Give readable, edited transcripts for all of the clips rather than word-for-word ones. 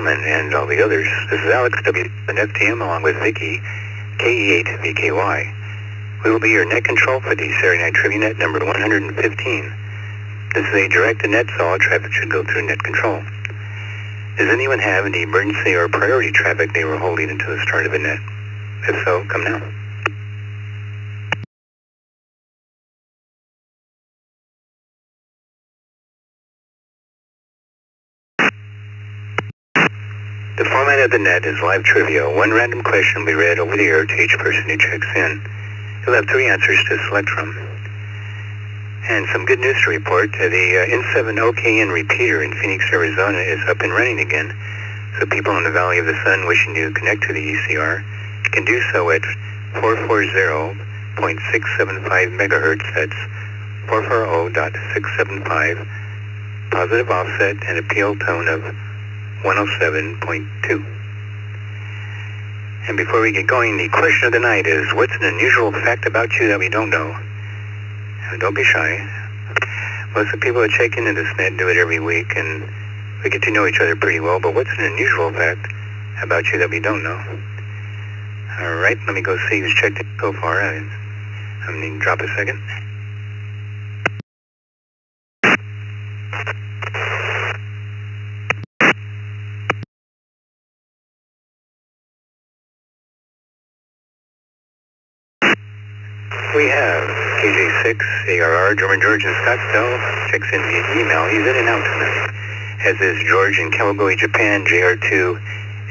gentlemen, and all the others. This is Alex, W7FTM, along with Vicky, KE8VKY. We will be your net control for the Saturday Night Trivia Net number 115. This is a direct-to-net, so all traffic should go through net control. Does anyone have any emergency or priority traffic they were holding until the start of a net? If so, come now. The format of the net is live trivia. One random question will be read over the air to each person who checks in. You'll have 3 answers to select from. And some good news to report. The N7 OKN repeater in Phoenix, Arizona is up and running again. So people in the Valley of the Sun wishing to connect to the ECR can do so at 440.675 megahertz. That's 440.675. Positive offset and appeal tone of 107.2. And before we get going, the question of the night is, what's an unusual fact about you that we don't know? Don't be shy. Most of the people that check into this net do it every week, and we get to know each other pretty well, but what's an unusual fact about you that we don't know? All right, let me go see who's checked in so far. I'm going to drop a second. We have KJ6, ARR, German George in Scottsdale, checks in via email. He's in and out tonight. As is George in Kawagoe, Japan, JR2,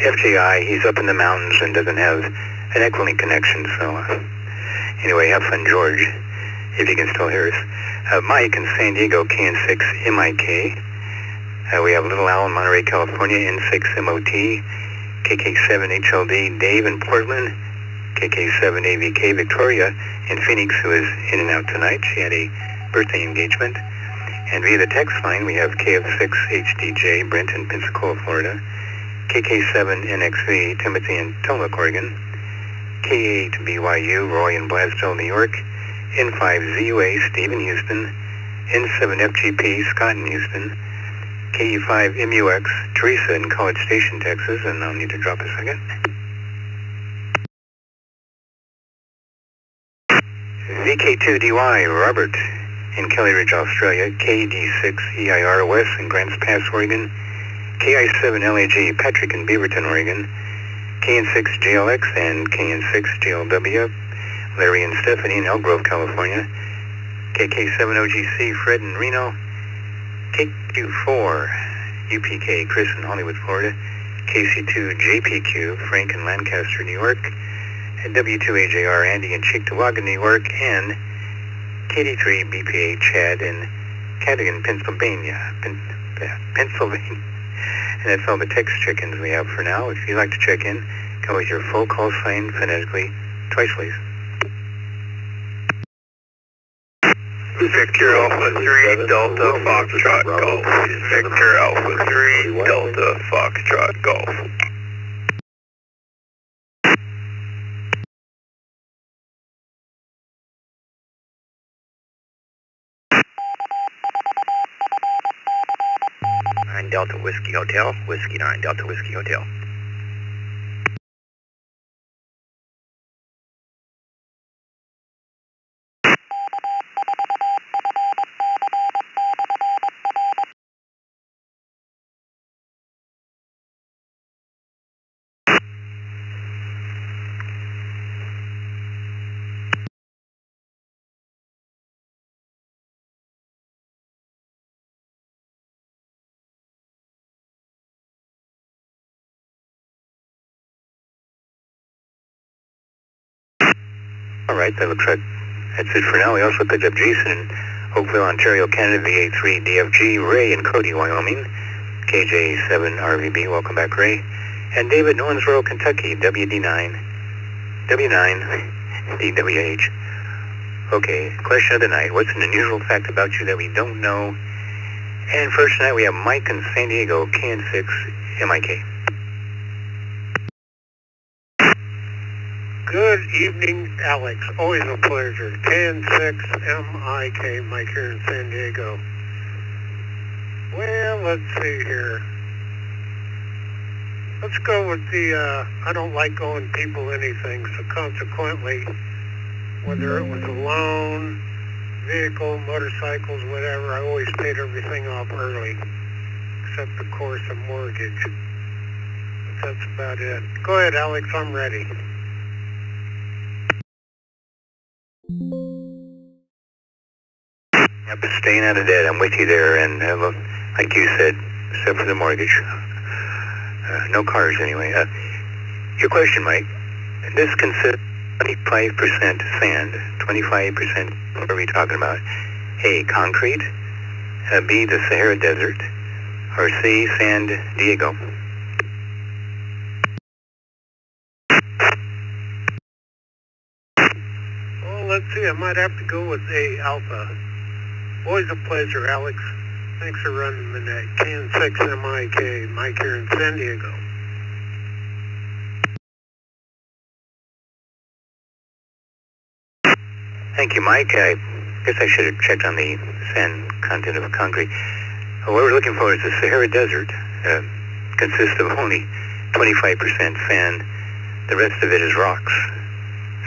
FJI. He's up in the mountains and doesn't have an Equilink connection, so anyway, have fun, George, if you can still hear us. Mike in San Diego, KN6, MIK. We have Little Al in Monterey, California, N6, MOT, KK7, HLD, Dave in Portland, KK7AVK, Victoria in Phoenix, who is in and out tonight. She had a birthday engagement. And via the text line, we have KF6HDJ, Brent in Pensacola, Florida, KK7NXV, Timothy in Tillamook, Oregon, K8BYU, Roy in Blasdell, New York, N5ZUA, Steve in Houston, N7FGP, Scott in Houston, KE5MUX, Teresa in College Station, Texas, and I'll need to drop a second. VK2DY, Robert in Kelly Ridge, Australia, KD6EIR, Wes in Grants Pass, Oregon, KI7LAG, Patrick in Beaverton, Oregon, KN6JLX and KN6JLW, Larry and Stephanie in Elk Grove, California, KK7OGC, Fred in Reno, KQ4, UPK, Chris in Hollywood, Florida, KC2JPQ, Frank in Lancaster, New York, W2AJR, Andy in Cheektowaga, New York, and KD3BPA, Chad in Cadogan, Pennsylvania. Pennsylvania. And that's all the text check-ins we have for now. If you'd like to check in, come with your full call sign phonetically twice, please. Victor Alpha 3, Delta Foxtrot Golf. Victor Alpha 3, Delta Foxtrot Golf. Delta Whiskey Hotel, Whiskey 9, Delta Whiskey Hotel. All right, that looks like that's it for now. We also picked up Jason in Oakville, Ontario, Canada, VA3 DFG, Ray in Cody, Wyoming, KJ7RVB, welcome back, Ray, and David in Owensboro, Kentucky, WD9, W9, DWH. Okay, question of the night, what's an unusual fact about you that we don't know? And first tonight we have Mike in San Diego, KN6, MIK. Good evening, Alex. Always a pleasure. KN6MIK, Mike here in San Diego. Well, let's see here. Let's go with the, I don't like owing people anything, so consequently, whether it was a loan, vehicle, motorcycles, whatever, I always paid everything off early, except, of course, a mortgage. But that's about it. Go ahead, Alex, I'm ready. Yep, staying out of debt. I'm with you there. And like you said, except for the mortgage. No cars anyway. Your question, Mike. This consists of 25% sand, 25%, what are we talking about? A, concrete. B, the Sahara Desert. Or C, San Diego. Well, let's see. I might have to go with A, Alpha. Always a pleasure, Alex. Thanks for running the net. KN6MIK, Mike here in San Diego. Thank you, Mike. I guess I should have checked on the sand content of concrete. What we're looking for is the Sahara Desert. Consists of only 25% sand. The rest of it is rocks.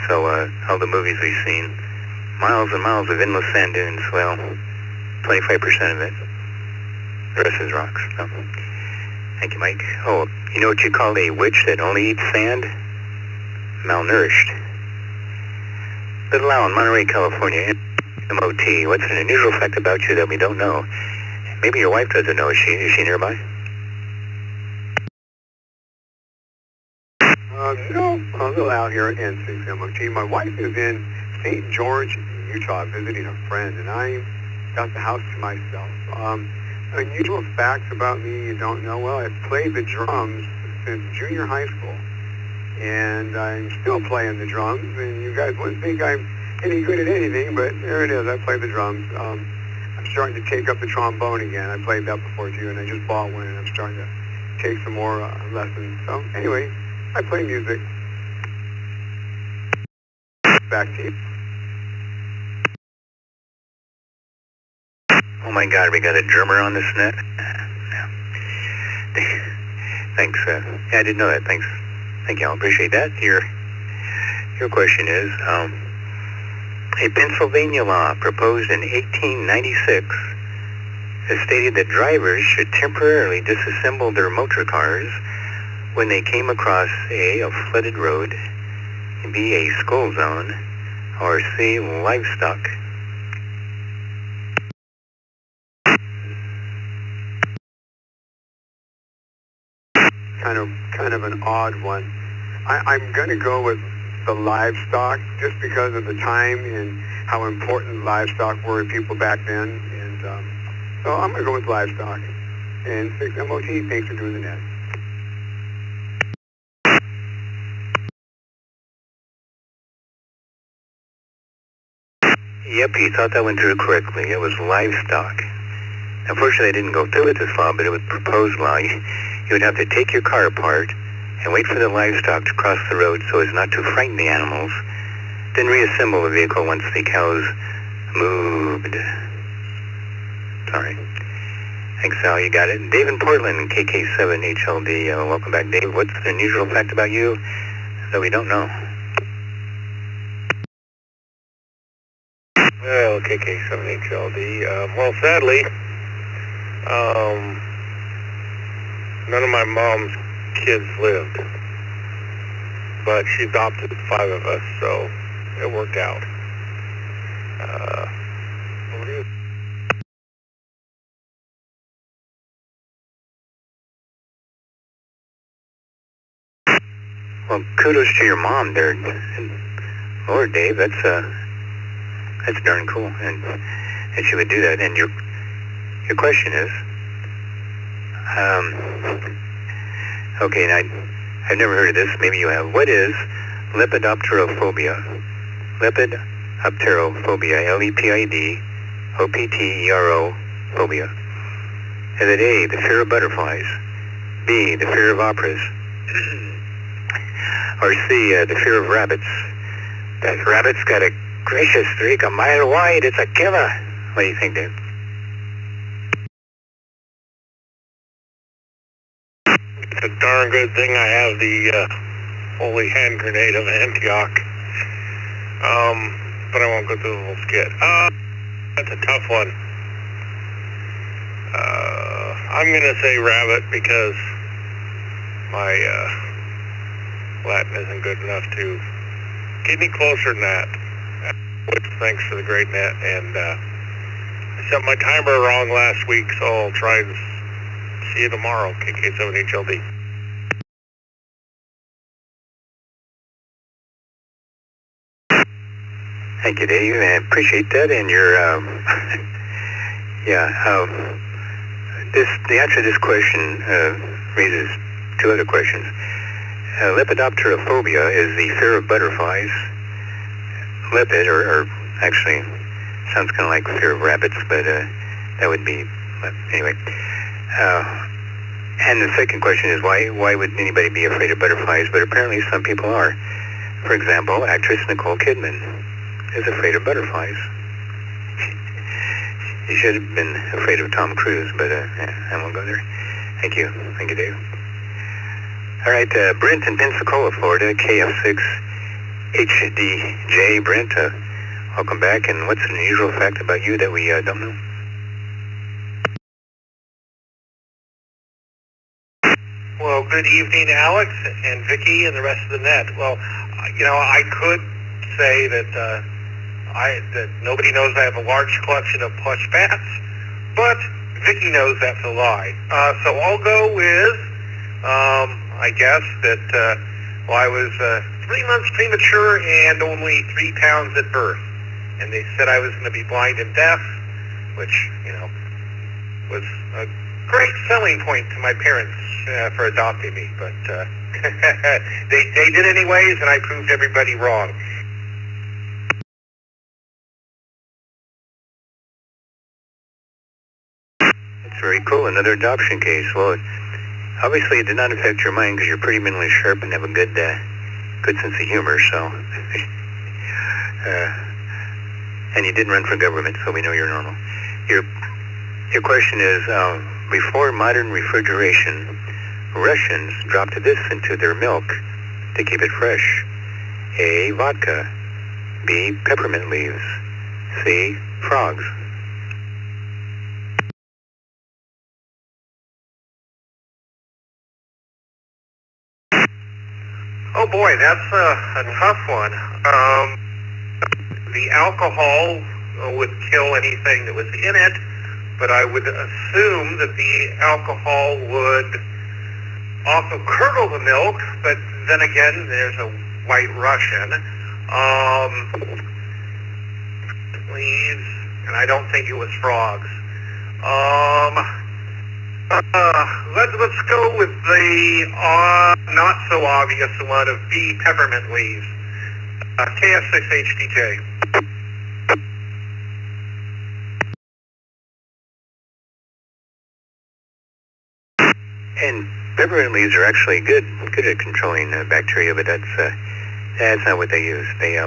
So all the movies we've seen, miles and miles of endless sand dunes, well, 25% of it. The rest is rocks. So, thank you, Mike. Oh, you know what you call a witch that only eats sand? Malnourished. Little Al in Monterey, California, MOT. What's an unusual fact about you that we don't know? Maybe your wife doesn't know. Is she nearby? No, I'm Little Al here at N6MOT. My wife is in St. George, Utah, visiting a friend, and I got the house to myself. Unusual facts about me you don't know. Well, I've played the drums since junior high school, and I'm still playing the drums, and you guys wouldn't think I'm any good at anything, but there it is. I play the drums. I'm starting to take up the trombone again. I played that before too, and I just bought one, and I'm starting to take some more lessons. So anyway, I play music. Back to you. Oh my God, we got a drummer on this net? Thanks. Yeah, I didn't know that. Thanks. Thank you. I appreciate that. Your question is, a Pennsylvania law proposed in 1896 has stated that drivers should temporarily disassemble their motor cars when they came across A, a flooded road, B, a school zone, or C, livestock. Kind of an odd one. I'm going to go with the livestock just because of the time and how important livestock were to people back then. And so I'm going to go with livestock. And 6MOT, thanks for doing the net. Yep, you thought that went through correctly. It was livestock. Unfortunately, I didn't go through with this law, but it was proposed law. You would have to take your car apart and wait for the livestock to cross the road so as not to frighten the animals, then reassemble the vehicle once the cows moved. Sorry. Thanks, Al. You got it. Dave in Portland, KK7HLD. Welcome back, Dave. What's the unusual fact about you that we don't know? Well, KK7HLD. Well, sadly, none of my mom's kids lived, but she adopted 5 of us, so it worked out. Over to you. Well, kudos to your mom there. Lord, Dave, that's darn cool, and she would do that. And your question is, okay, and I've never heard of this. Maybe you have. What is lepidopterophobia? Lepidopterophobia. LEPIDOPTERO phobia. Is it A, the fear of butterflies? B, the fear of operas? Or C, the fear of rabbits? That rabbit's got a gracious streak a mile wide. It's a killer. What do you think, Dave? It's a darn good thing I have the holy hand grenade of Antioch. But I won't go through the whole skit. That's a tough one. I'm gonna say rabbit because my Latin isn't good enough to get any closer than that. Thanks for the great net, and I set my timer wrong last week, so I'll try and see you tomorrow, KK7HLD. Thank you, Dave. I appreciate that. And your, the answer to this question raises two other questions. Lepidopterophobia is the fear of butterflies. Lepid, or actually, sounds kind of like fear of rabbits, but that would be, anyway. And the second question is why would anybody be afraid of butterflies? But apparently some people are. For example, actress Nicole Kidman is afraid of butterflies. She should have been afraid of Tom Cruise, but I won't go there. Thank you, Dave. All right, Brent in Pensacola, Florida, KF6HDJ. Brent, welcome back. And what's an unusual fact about you that we don't know? Well, good evening, Alex and Vicki and the rest of the net. Well, I could say that that nobody knows I have a large collection of plush bats, but Vicki knows that's a lie. So I'll go with, I guess that I was 3 months premature and only 3 pounds at birth, and they said I was going to be blind and deaf, which was a great selling point to my parents for adopting me, but they did anyways, and I proved everybody wrong. That's very cool. Another adoption case. Well, obviously it did not affect your mind because you're pretty mentally sharp and have a good sense of humor. So, and you didn't run for government, so we know you're normal. Your question is, before modern refrigeration, Russians dropped this into their milk to keep it fresh. A, vodka. B, peppermint leaves. C, frogs. Oh boy, that's a tough one. The alcohol would kill anything that was in it, but I would assume that the alcohol would also curdle the milk, but then again, there's a white Russian. Leaves, and I don't think it was frogs. Let's go with the not so obvious one of B, peppermint leaves. KF6HDJ. And peppermint leaves are actually good at controlling bacteria, but that's not what they use. They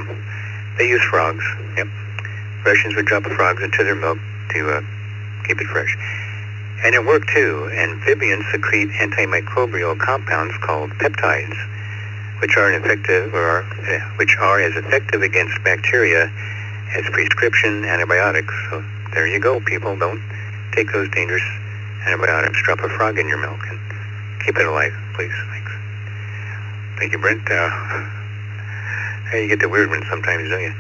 use frogs. Yep. Russians would drop frogs into their milk to keep it fresh. And it worked too. Amphibians secrete antimicrobial compounds called peptides, which are as effective against bacteria as prescription antibiotics. So there you go, people. Don't take those dangerous antibiotics. Drop a frog in your milk and keep it alive, please. Thanks. Thank you, Brent. You get the weird ones sometimes, don't you?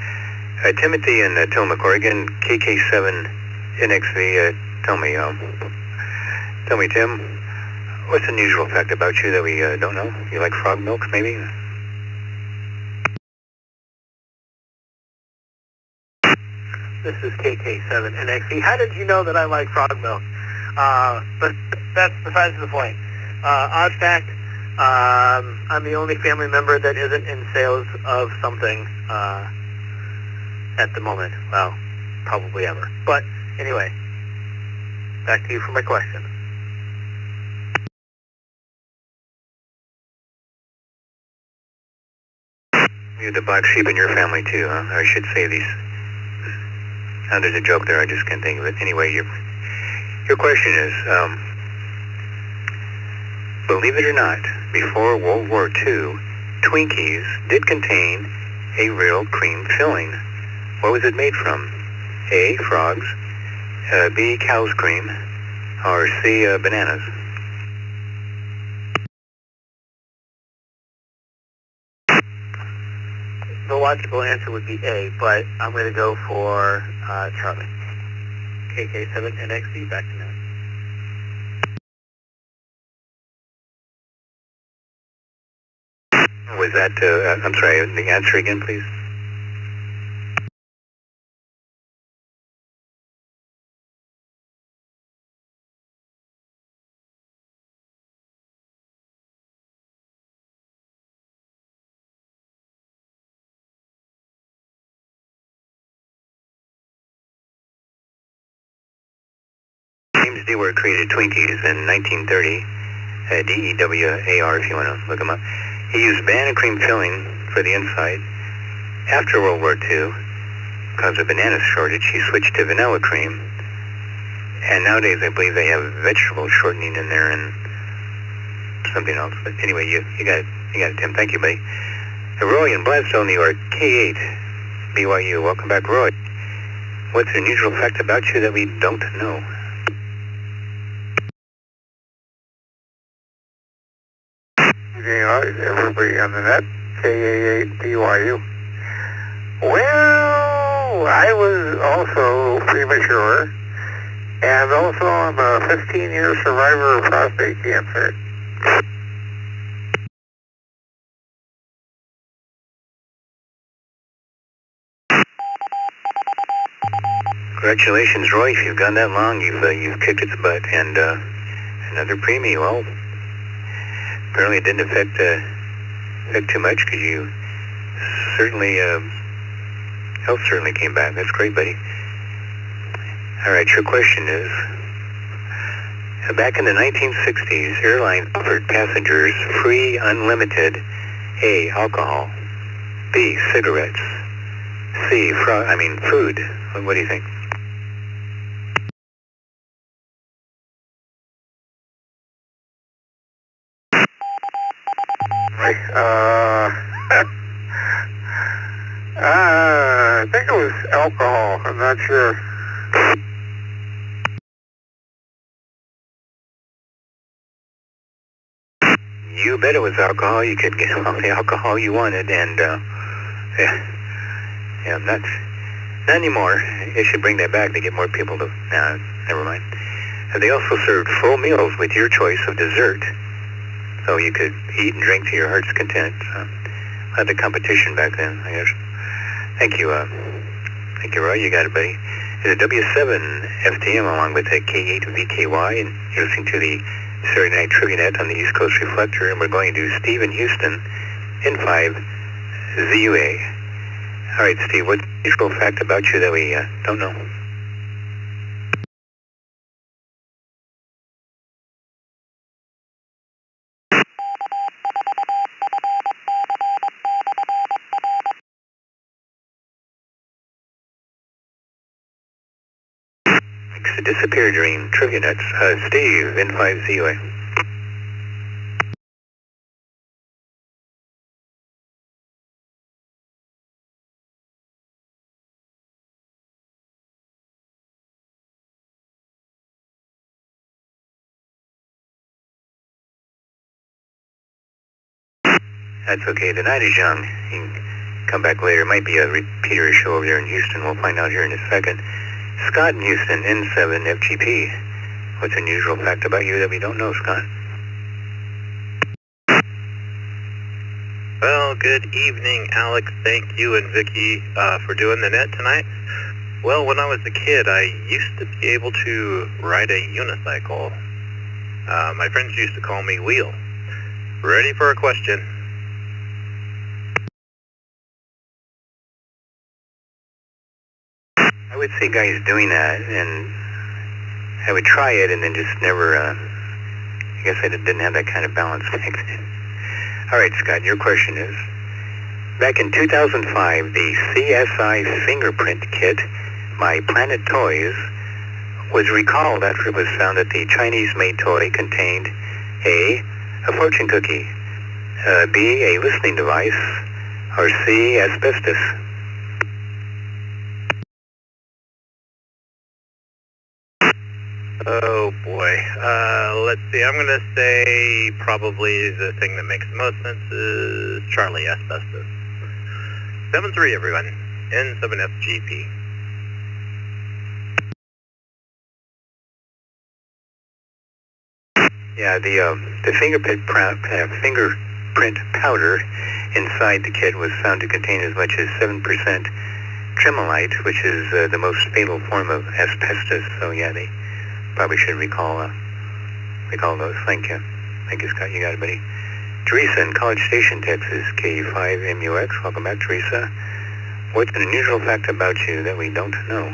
Timothy in Tillamook, Oregon, KK7NXV. Tell me, Tim, what's an unusual fact about you that we don't know? You like frog milk, maybe? This is KK7NXV. How did you know that I like frog milk? But that's besides the point. Odd fact, I'm the only family member that isn't in sales of something at the moment. Well, probably ever. But anyway, back to you for my question. You're the black sheep in your family too, huh? I should say these. Now there's a joke there, I just can't think of it. Anyway, your question is, believe it or not, before World War II, Twinkies did contain a real cream filling. What was it made from? A, frogs, B, cow's cream, or C, bananas? The logical answer would be A, but I'm going to go for Charlie. KK7NXD, back to now. Was that, I'm sorry, the answer again, please? James Dewar created Twinkies in 1930, D-E-W-A-R if you want to look him up. He used banana cream filling for the inside. After World War II, because of banana shortage, he switched to vanilla cream. And nowadays I believe they have vegetable shortening in there and something else. But anyway, you got it, Tim. Thank you, buddy. Roy in Bledsoe, New York, K8, BYU. Welcome back, Roy. What's an unusual fact about you that we don't know? Everybody on the net, KA8 BYU. Well, I was also premature, and also I'm a 15-year survivor of prostate cancer. Congratulations, Roy. If you've gone that long, you've kicked its butt. And another preemie. Well, apparently it didn't affect too much because you certainly health certainly came back. That's great, buddy. All right, your question is: back in the 1960s, airlines offered passengers free, unlimited A, alcohol, B, cigarettes, C, food. What do you think? I think it was alcohol. I'm not sure. You bet it was alcohol. You could get all the alcohol you wanted, and not anymore. They should bring that back to get more people to. Never mind. They also served full meals with your choice of dessert, so you could eat and drink to your heart's content. Had the competition back then, I guess. Thank you, Roy. You got it, buddy. It's a W7 FTM along with a K8 VKY, and you're listening to the Saturday Night Trivia Net on the East Coast Reflector, and we're going to Steve in Houston, N5 ZUA. All right, Steve, what's the usual fact about you that we don't know? To disappear during Trivia Nets. Steve, N5 ZUA. That's okay. The night is young. You can come back later. Might be a repeater show over there in Houston. We'll find out here in a second. Scott in Houston, N7 FGP. What's an unusual fact about you that we don't know, Scott? Well, good evening, Alex. Thank you and Vicky for doing the net tonight. Well, when I was a kid, I used to be able to ride a unicycle. My friends used to call me Wheel. Ready for a question? I would see guys doing that, and I would try it, and then just never, I guess I didn't have that kind of balance back then. All right, Scott, your question is, back in 2005, the CSI fingerprint kit by Planet Toys was recalled after it was found that the Chinese-made toy contained A, a fortune cookie, B, a listening device, or C, asbestos? Oh boy. Let's see. I'm going to say probably the thing that makes the most sense is Charlie, asbestos. 7-3, everyone. N7FGP. Yeah, the fingerprint powder inside the kit was found to contain as much as 7% tremolite, which is the most fatal form of asbestos. So yeah, they probably should recall those. Thank you, Scott. You got it, buddy. Teresa in College Station, Texas, K5MUX. Welcome back, Teresa. What's an unusual fact about you that we don't know?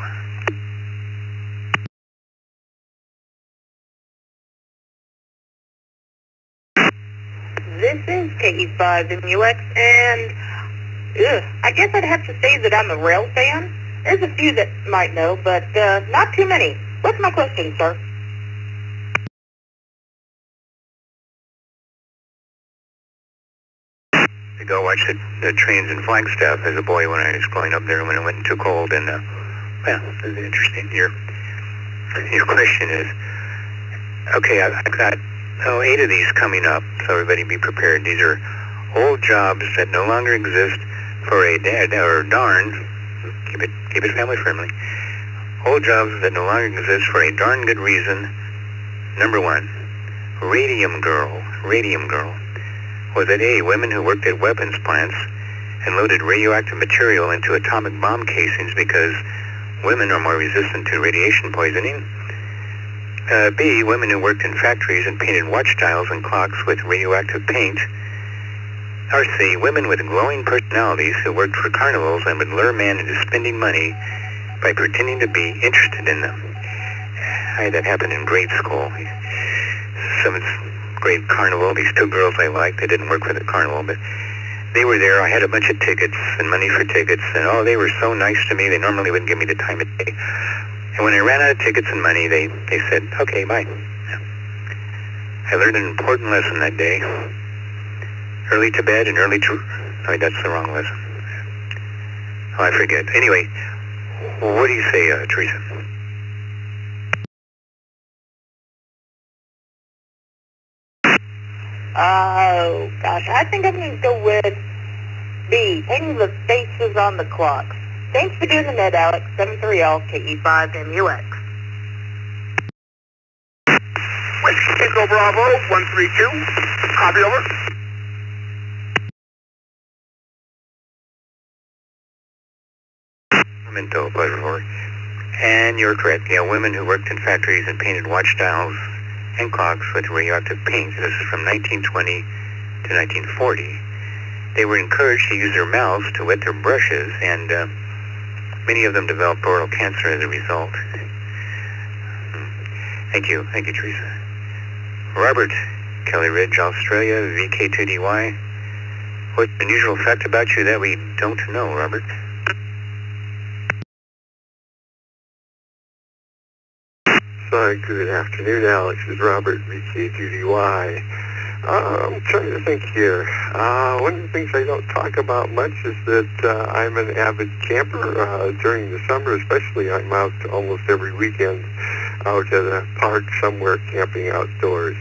This is KE5MUX, and I guess I'd have to say that I'm a rail fan. There's a few that might know, but not too many. What's my question, sir? To go watch the trains in Flagstaff as a boy when I was growing up there when it went too cold, and well, it's interesting. Your question is, okay, I've got 8 of these coming up, so everybody be prepared. These are old jobs that no longer exist for a darn, keep it family friendly, old jobs that no longer exist for a darn good reason. Number 1, Radium Girl. Was it A, women who worked at weapons plants and loaded radioactive material into atomic bomb casings because women are more resistant to radiation poisoning? B, women who worked in factories and painted watch dials and clocks with radioactive paint? Or C, women with glowing personalities who worked for carnivals and would lure men into spending money by pretending to be interested in them? I had that happen in grade school. 7th grade carnival, these 2 girls I liked, they didn't work for the carnival, but they were there. I had a bunch of tickets and money for tickets, and they were so nice to me. They normally wouldn't give me the time of day. And when I ran out of tickets and money, they said, okay, bye. I learned an important lesson that day. Early to bed and early to... No, that's the wrong lesson. Oh, I forget. Anyway, what do you say, Teresa? Oh, gosh, I think I'm going to go with B, painting the faces on the clocks. Thanks for doing the net, Alex. 730 KE5MUX. Whiskey Echo Bravo, 132. Copy, over. Memento, pleasure, Lord. And you're correct. Yeah, women who worked in factories and painted watch dials and clocks with radioactive paint. This is from 1920 to 1940. They were encouraged to use their mouths to wet their brushes, and many of them developed oral cancer as a result. Thank you, Teresa. Robert, Kelly Ridge, Australia, VK2DY. What's an unusual fact about you that we don't know, Robert? Good afternoon, Alex. It's Robert, VK2DY. I'm trying to think here. One of the things I don't talk about much is that I'm an avid camper. During the summer especially, I'm out almost every weekend out at a park somewhere camping outdoors.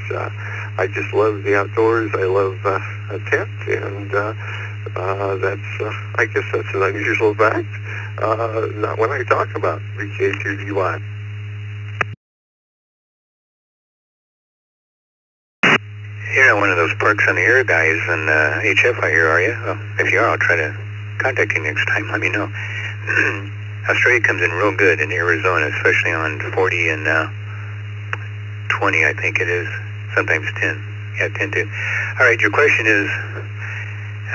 I just love the outdoors. I love a tent, and I guess that's an unusual fact. Not when I talk about VK2DY. You're not one of those Parks on the Air guys in HF, I hear, are you? Well, if you are, I'll try to contact you next time. Let me know. Australia comes in real good in Arizona, especially on 40 and 20, I think it is. Sometimes 10. Yeah, 10 too. All right, your question is,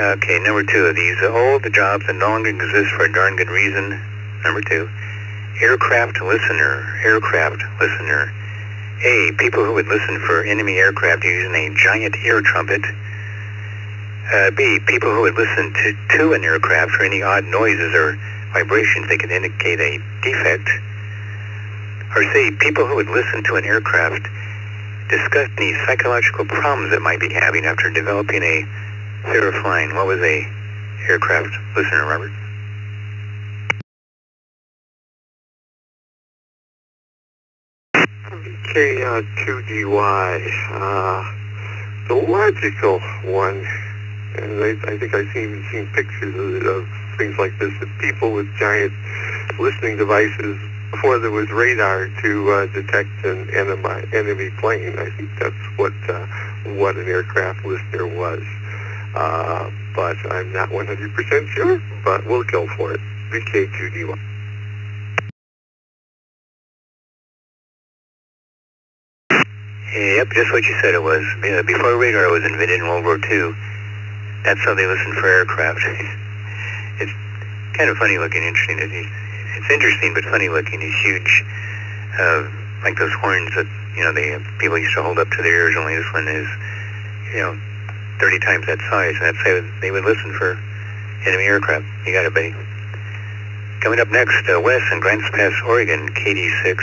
okay, number 2 of these. The jobs that no longer exist for a darn good reason. Number 2. Aircraft listener. A, people who would listen for enemy aircraft using a giant ear trumpet. B, people who would listen to an aircraft for any odd noises or vibrations that could indicate a defect. Or C, people who would listen to an aircraft discuss any psychological problems that might be having after developing a fear of flying. What was a aircraft listener, Robert? K2DY, the logical one, and I think I've seen pictures of things like this, of people with giant listening devices before there was radar to detect an enemy plane. I think that's what an aircraft listener was. But I'm not 100% sure, but we'll go for it. VK2DY. Yep, just what you said it was. Before radar was invented in World War II, that's how they listened for aircraft. It's kind of funny looking, interesting. It's interesting, but funny looking. These huge, like those horns that, people used to hold up to their ears, only this one is, 30 times that size. And that's how they would listen for enemy aircraft. You got it, buddy. Coming up next, Wes in Grants Pass, Oregon, KD6,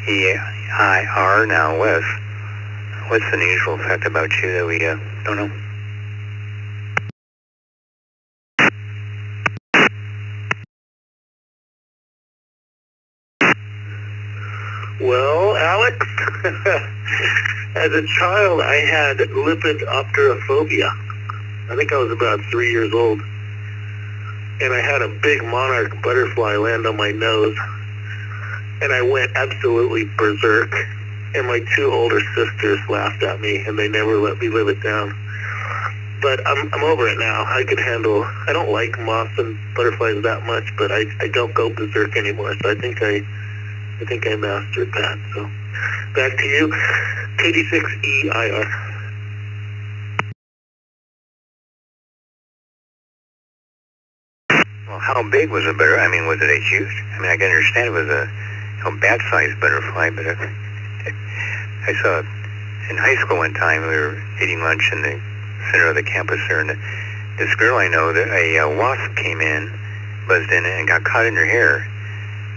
EIR, now Wes. What's the unusual fact about you that we don't know? Well, Alex, as a child, I had lepidopterophobia. I think I was about 3 years old. And I had a big monarch butterfly land on my nose. And I went absolutely berserk. And my two older sisters laughed at me, and they never let me live it down. But I'm over it now. I don't like moths and butterflies that much, but I don't go berserk anymore. So I think I mastered that. So back to you, KD6EIR. Well, how big was a butterfly? I mean, was it a huge? I can understand it was a bat-sized butterfly, but I saw in high school one time, we were eating lunch in the center of the campus there, and this girl I know, a wasp came in, buzzed in it, and got caught in her hair.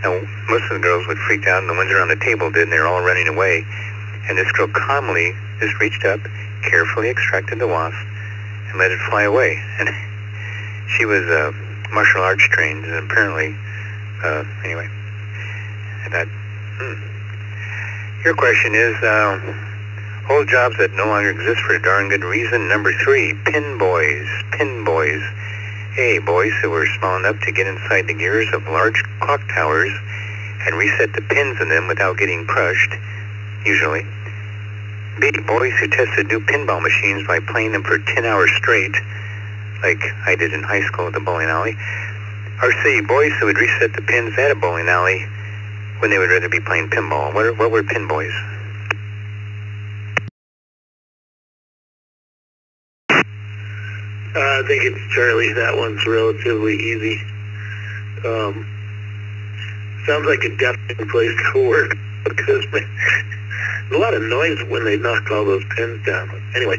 Now, most of the girls would freak out, and the ones around the table did, and they were all running away. And this girl calmly just reached up, carefully extracted the wasp, and let it fly away. And she was martial arts trained, and apparently, anyway, I thought, Your question is, old jobs that no longer exist for a darn good reason. Number 3, pin boys. Pin boys. A, boys who were small enough to get inside the gears of large clock towers and reset the pins in them without getting crushed, usually. B, boys who tested new pinball machines by playing them for 10 hours straight, like I did in high school at the bowling alley. Or C, boys who would reset the pins at a bowling alley when they would rather be playing pinball. What were pin boys? I think it's Charlie. That one's relatively easy. Sounds like a definite place to work because there's a lot of noise when they knock all those pins down. Anyway,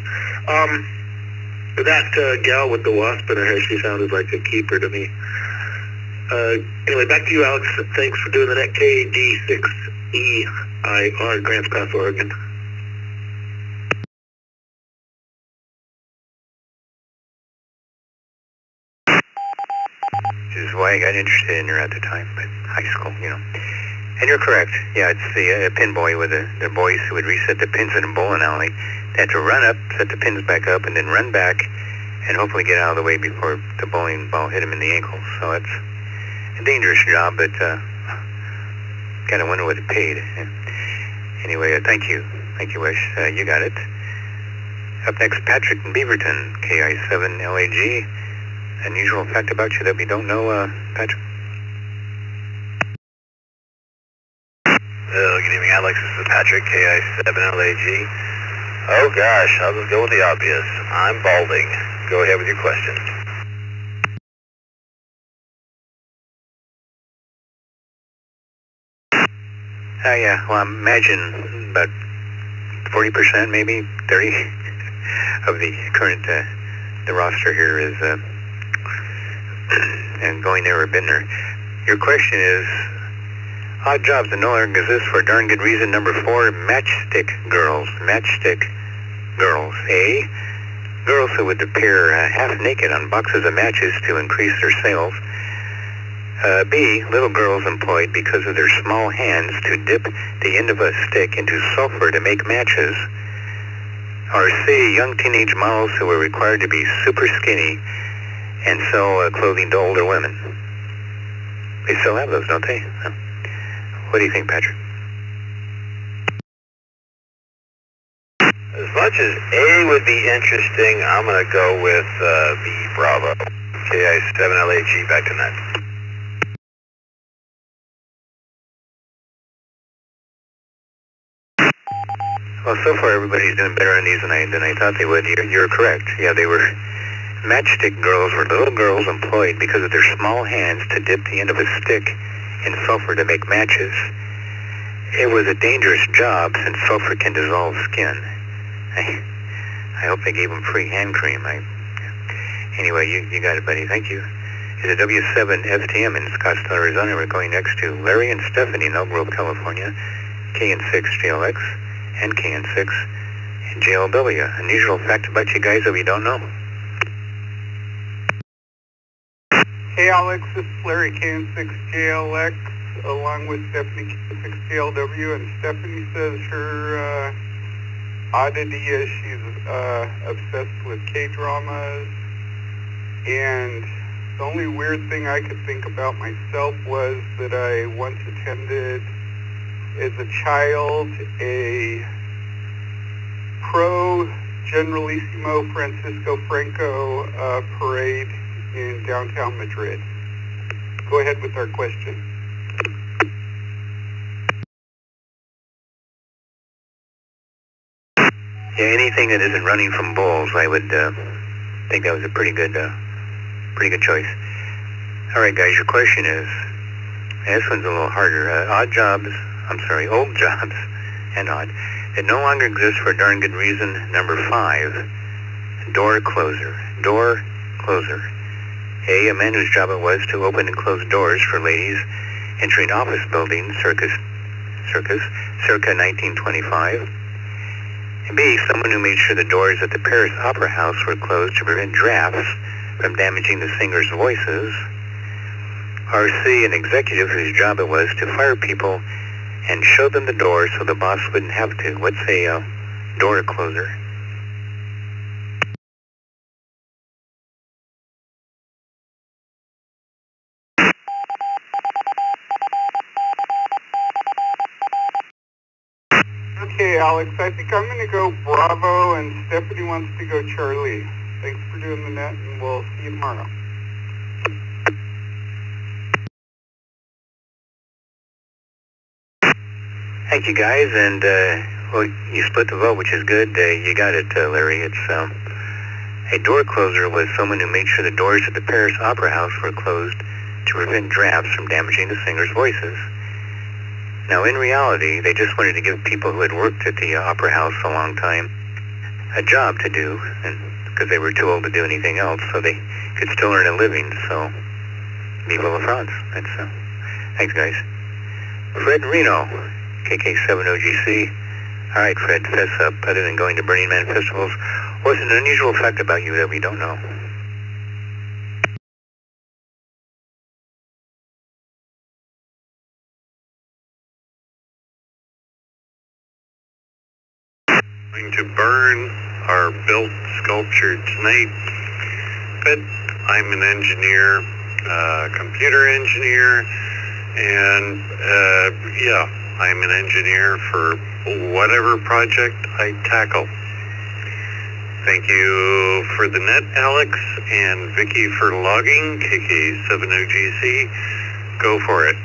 that gal with the wasp in her hair, she sounded like a keeper to me. Anyway, back to you, Alex. Thanks for doing the net. KD6EIR, Grants Pass, Oregon. This is why I got interested in her at the time, but high school, And you're correct. Yeah, it's the pin boy with the boys who would reset the pins in a bowling alley. They had to run up, set the pins back up, and then run back and hopefully get out of the way before the bowling ball hit him in the ankle. So it's a dangerous job, but kind of wonder what it paid. Anyway, thank you. Thank you, Wish. You got it. Up next, Patrick in Beaverton, KI7LAG. Unusual fact about you that we don't know, Patrick? Good evening, Alex. This is Patrick, KI7LAG. Oh gosh, I'll just go with the obvious. I'm balding. Go ahead with your question. Yeah, well, I imagine about 40%, maybe 30 of the current, the roster here is, and going there or been there. Your question is, Odd jobs that no longer exist for a darn good reason. Number 4, matchstick girls. Matchstick girls. A, girls who would appear half naked on boxes of matches to increase their sales. B, little girls employed because of their small hands to dip the end of a stick into sulfur to make matches. Or C, young teenage models who were required to be super skinny and sell clothing to older women. They still have those, don't they? What do you think, Patrick? As much as A would be interesting, I'm going to go with B, Bravo. KI7LAG, back to net. Well, so far everybody's doing better on these than I thought they would. You're correct. Yeah, they were... Matchstick girls were little girls employed because of their small hands to dip the end of a stick in sulfur to make matches. It was a dangerous job since sulfur can dissolve skin. I hope they gave them free hand cream. Anyway, you got it, buddy. Thank you. It's a W7FTM in Scottsdale, Arizona. We're going next to Larry and Stephanie in Elk Grove, California. KN6JLX and KN6 JLW. Unusual fact about you guys that we don't know. Hey Alex, this is Larry KN6JLX along with Stephanie KN6JLW, and Stephanie says her oddity is she's obsessed with K-dramas, and the only weird thing I could think about myself was that I once attended as a child a pro Generalissimo Francisco Franco parade in downtown Madrid. Go ahead with our question. Yeah, anything that isn't running from bulls, I would think that was a pretty good choice. All right, guys, your question is, this one's a little harder. Old jobs, and odd, that no longer exist for a darn good reason. Number 5, door closer. Door closer. A man whose job it was to open and close doors for ladies entering office buildings circa 1925. And B, someone who made sure the doors at the Paris Opera House were closed to prevent drafts from damaging the singers' voices. Or C, an executive whose job it was to fire people and show them the door so the boss wouldn't have to. What's a door closer? Okay, Alex, I think I'm going to go Bravo, and Stephanie wants to go Charlie. Thanks for doing the net, and we'll see you tomorrow. Thank you, guys, and well, you split the vote, which is good. You got it, Larry. It's a door closer was someone who made sure the doors at the Paris Opera House were closed to prevent drafts from damaging the singers' voices. Now, in reality, they just wanted to give people who had worked at the Opera House a long time a job to do, and because they were too old to do anything else, so they could still earn a living. So, vive la France. That's thanks, guys. Fred Reno, KK7OGC. All right, Fred, fess up. Other than going to Burning Man festivals, what's an unusual fact about you that we don't know? Going to burn our built sculpture tonight. But I'm an engineer, computer engineer, and yeah, I'm an engineer for whatever project I tackle. Thank you for the net, Alex, and Vicky for logging, KK7OGC. Go for it.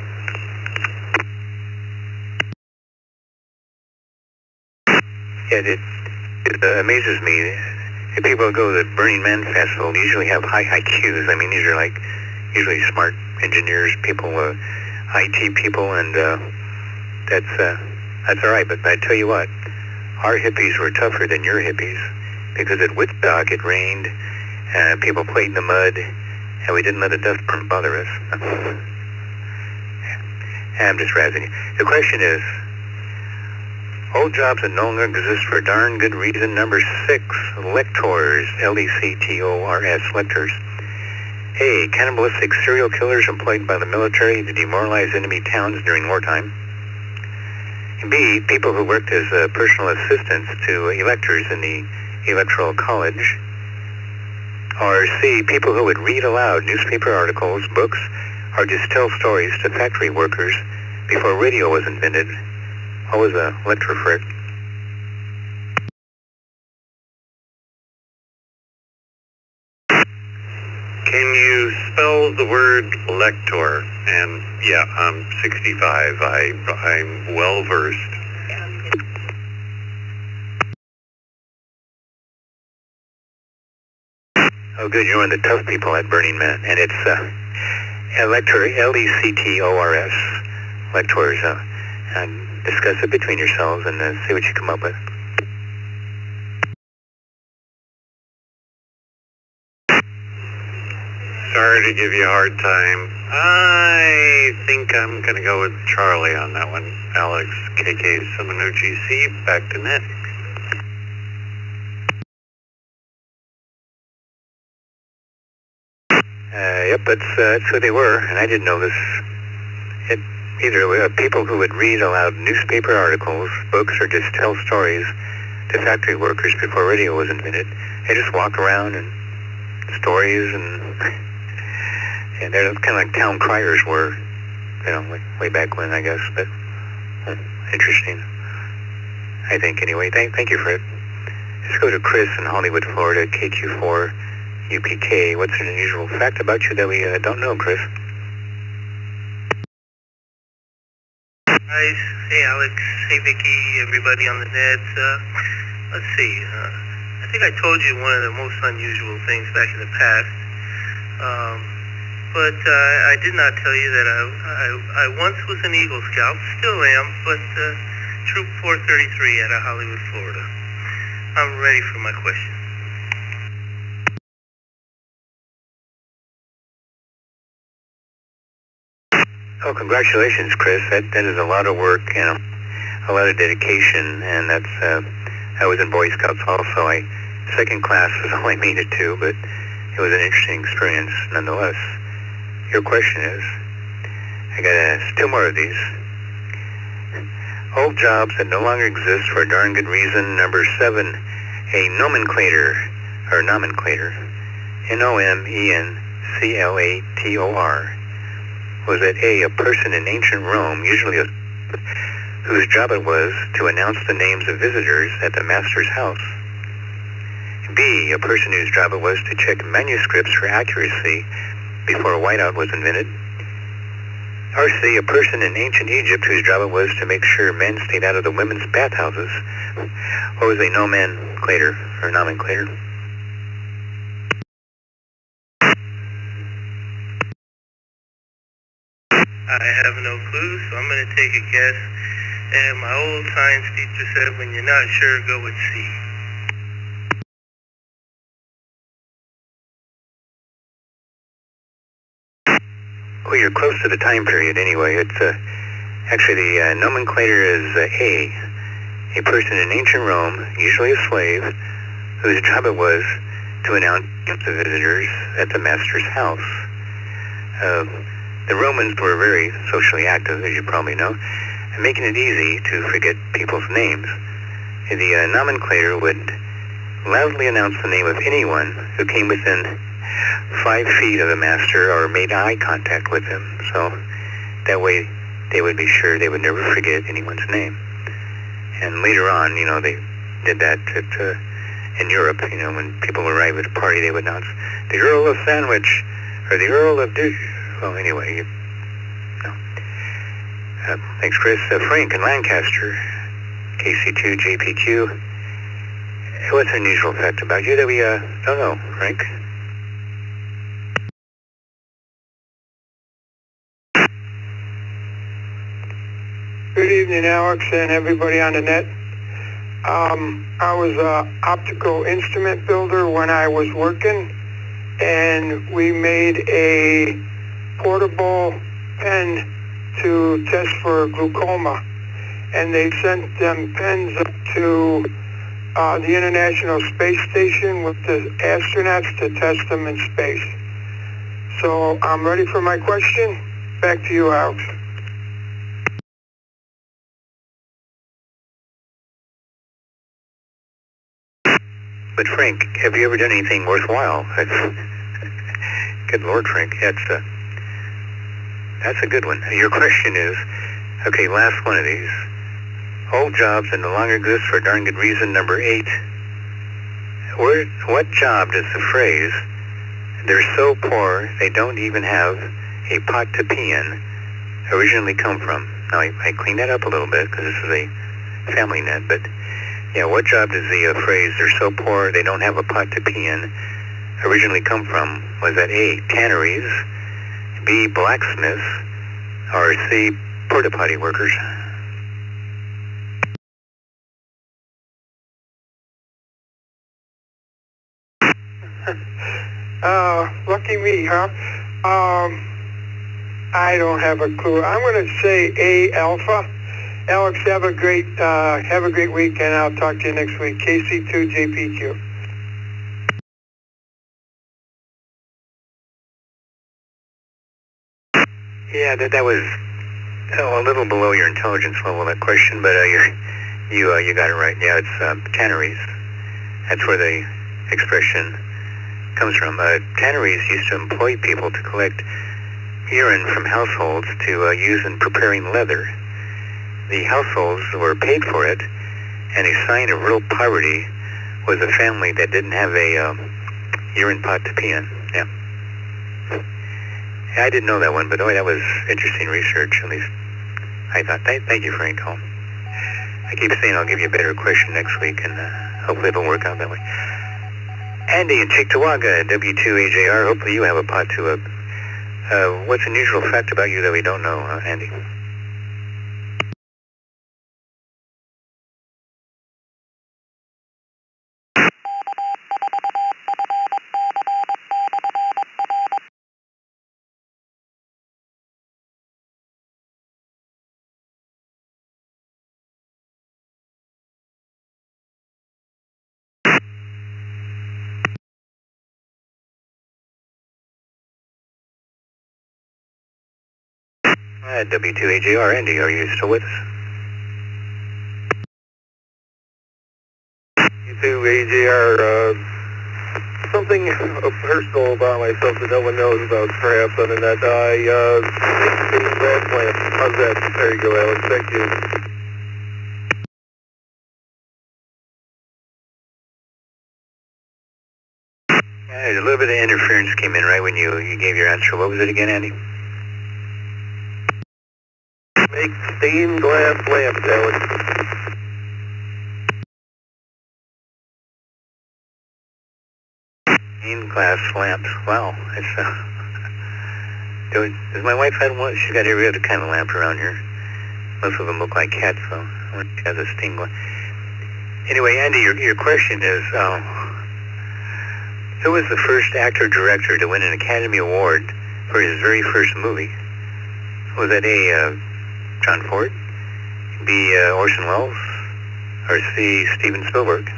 Yeah, it amazes me. If people go to the Burning Man Festival, they usually have high IQs. I mean, these are like usually smart engineers, people, IT people, and that's all right. But I tell you what, our hippies were tougher than your hippies, because at Woodstock it rained, people played in the mud, and we didn't let a dust storm bother us. I'm just razzing you. The question is, old jobs that no longer exist for darn good reason. Number 6, lectors, Lectors, lectors. A, cannibalistic serial killers employed by the military to demoralize enemy towns during wartime. B, people who worked as personal assistants to electors in the Electoral College. Or C, people who would read aloud newspaper articles, books, or just tell stories to factory workers before radio was invented. What was a lecture for it? Can you spell the word lector? And yeah, I'm 65. I'm well versed. Oh, good. You're one of the tough people at Burning Man. And it's lector, Lectors, lectors. And discuss it between yourselves and see what you come up with. Sorry to give you a hard time. I think I'm going to go with Charlie on that one. Alex, KK, Semino GC, back to net. Yep, that's who they were, and I didn't know this. Either people who would read aloud newspaper articles, books, or just tell stories to factory workers before radio was invented. They just walk around and stories, and they're kind of like town criers were, like way back when, I guess. But interesting, I think. Anyway, thank you for it. Let's go to Chris in Hollywood, Florida, KQ4. UPK, what's an unusual fact about you that we don't know, Chris? Hi, hey Alex, hey Vicky, everybody on the net. Let's see, I think I told you one of the most unusual things back in the past, but I did not tell you that I once was an Eagle Scout, still am, but Troop 433 out of Hollywood, Florida. I'm ready for my question. Oh, congratulations, Chris. That is a lot of work and a lot of dedication, and that's, I was in Boy Scouts also. Second class is all I made it to, but it was an interesting experience nonetheless. Your question is, I got 2 more of these. Old jobs that no longer exist for a darn good reason. Number 7, a nomenclator, or nomenclator, Nomenclator, was that A, a person in ancient Rome, usually whose job it was to announce the names of visitors at the master's house. B, a person whose job it was to check manuscripts for accuracy before whiteout was invented. Or C, a person in ancient Egypt whose job it was to make sure men stayed out of the women's bathhouses. What was a nomenclator, or nomenclator? I have no clue, so I'm going to take a guess. And my old science teacher said, when you're not sure, go with C. Well, you're close to the time period anyway. It's actually the nomenclator is a person in ancient Rome, usually a slave, whose job it was to announce the visitors at the master's house. The Romans were very socially active, as you probably know, and making it easy to forget people's names. The nomenclator would loudly announce the name of anyone who came within 5 feet of the master or made eye contact with him. So that way they would be sure they would never forget anyone's name. And later on, they did that in Europe. When people would arrive at a party, they would announce the Earl of Sandwich or the Earl of Well, anyway, thanks, Chris. Frank in Lancaster, KC2 JPQ. What's an unusual fact about you that we don't know, Frank? Good evening, Alex, and everybody on the net. I was an optical instrument builder when I was working, and we made a portable pen to test for glaucoma, and they sent them pens up to the International Space Station with the astronauts to test them in space. So I'm ready for my question. Back to you, Alex. But Frank, have you ever done anything worthwhile? Good Lord, Frank, that's a good one. Your question is, okay, last one of these. Old jobs that no longer exist for a darn good reason. Number 8. What job does the phrase, "they're so poor they don't even have a pot to pee in," originally come from? Now, I cleaned that up a little bit because this is a family net, but yeah, what job does the phrase, "they're so poor they don't have a pot to pee in," originally come from? Was that A, tanneries, B, blacksmiths, or C, porta potty workers? Lucky me, huh? I don't have a clue. I'm going to say A, alpha. Alex, have a great week, and I'll talk to you next week. KC2JPQ. Yeah, that was a little below your intelligence level, that question, but you got it right. Yeah, it's tanneries. That's where the expression comes from. Tanneries used to employ people to collect urine from households to use in preparing leather. The households were paid for it, and a sign of real poverty was a family that didn't have a urine pot to pee in. Yeah. I didn't know that one, but that was interesting research, at least I thought. Thank you, Frank. I keep saying I'll give you a better question next week, and hopefully it'll work out that way. Andy in Cheektowaga, W2AJR, hopefully you have a pot to what's an unusual fact about you that we don't know, Andy? W2AJR, Andy, are you still with us? W2AJR, something personal about myself that no one knows about, perhaps, other than that. I make stained glass lamps. How's that? There you go, Alex. Thank you. A little bit of interference came in right when you gave your answer. What was it again, Andy? Make stained glass lamps, Alex. Stained glass lamps. Wow. It's, does my wife had one? She's got every other kind of lamp around here. Most of them look like cats, so she has a stained glass. Anyway, Andy, your question is, who was the first actor-director to win an Academy Award for his very first movie? Was that A, John Ford, B, Orson Welles, or C, Steven Spielberg?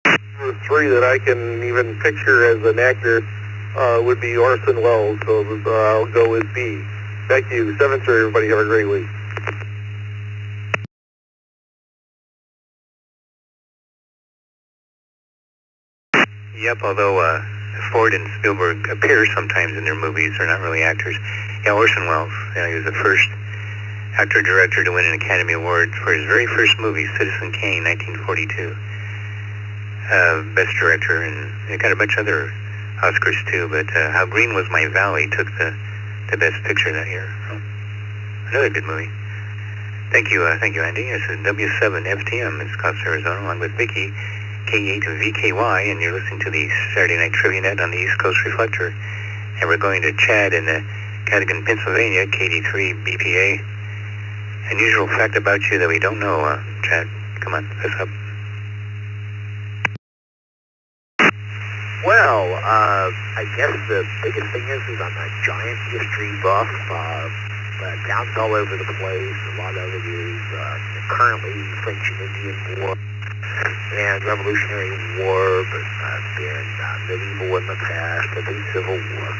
The three that I can even picture as an actor would be Orson Welles, so I'll go with B. Thank you. 7-3, everybody. Have a great week. Yep, although Ford and Spielberg appear sometimes in their movies, they're not really actors. Yeah, Orson Welles, he was the first actor-director to win an Academy Award for his very first movie, Citizen Kane, 1942. Best director, and he got a bunch of other Oscars too, but How Green Was My Valley took the best picture that year. So, another good movie. Thank you, Andy. This is W7FTM in Scotts, Arizona, along with Vicky, K8VKY, and you're listening to the Saturday Night Trivia Net on the East Coast Reflector. And we're going to Chad in Cadogan, Pennsylvania, KD3BPA. Unusual fact about you that we don't know, Chad. Come on, piss up. Well, I guess the biggest thing is I'm a giant history buff. Towns all over the place. A lot of it is currently French and Indian War and Revolutionary War, but I've been medieval in the past. I've been Civil War.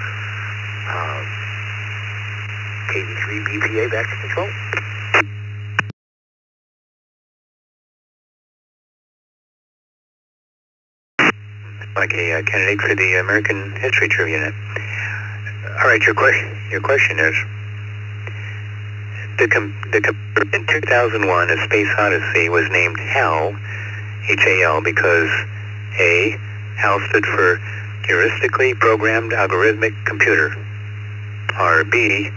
KV3 BPA back to control. Like a candidate for the American History Trivia Net. All right, your question is, in 2001, A Space Odyssey was named HAL, H-A-L, because A, HAL stood for Heuristically Programmed Algorithmic Computer, or B,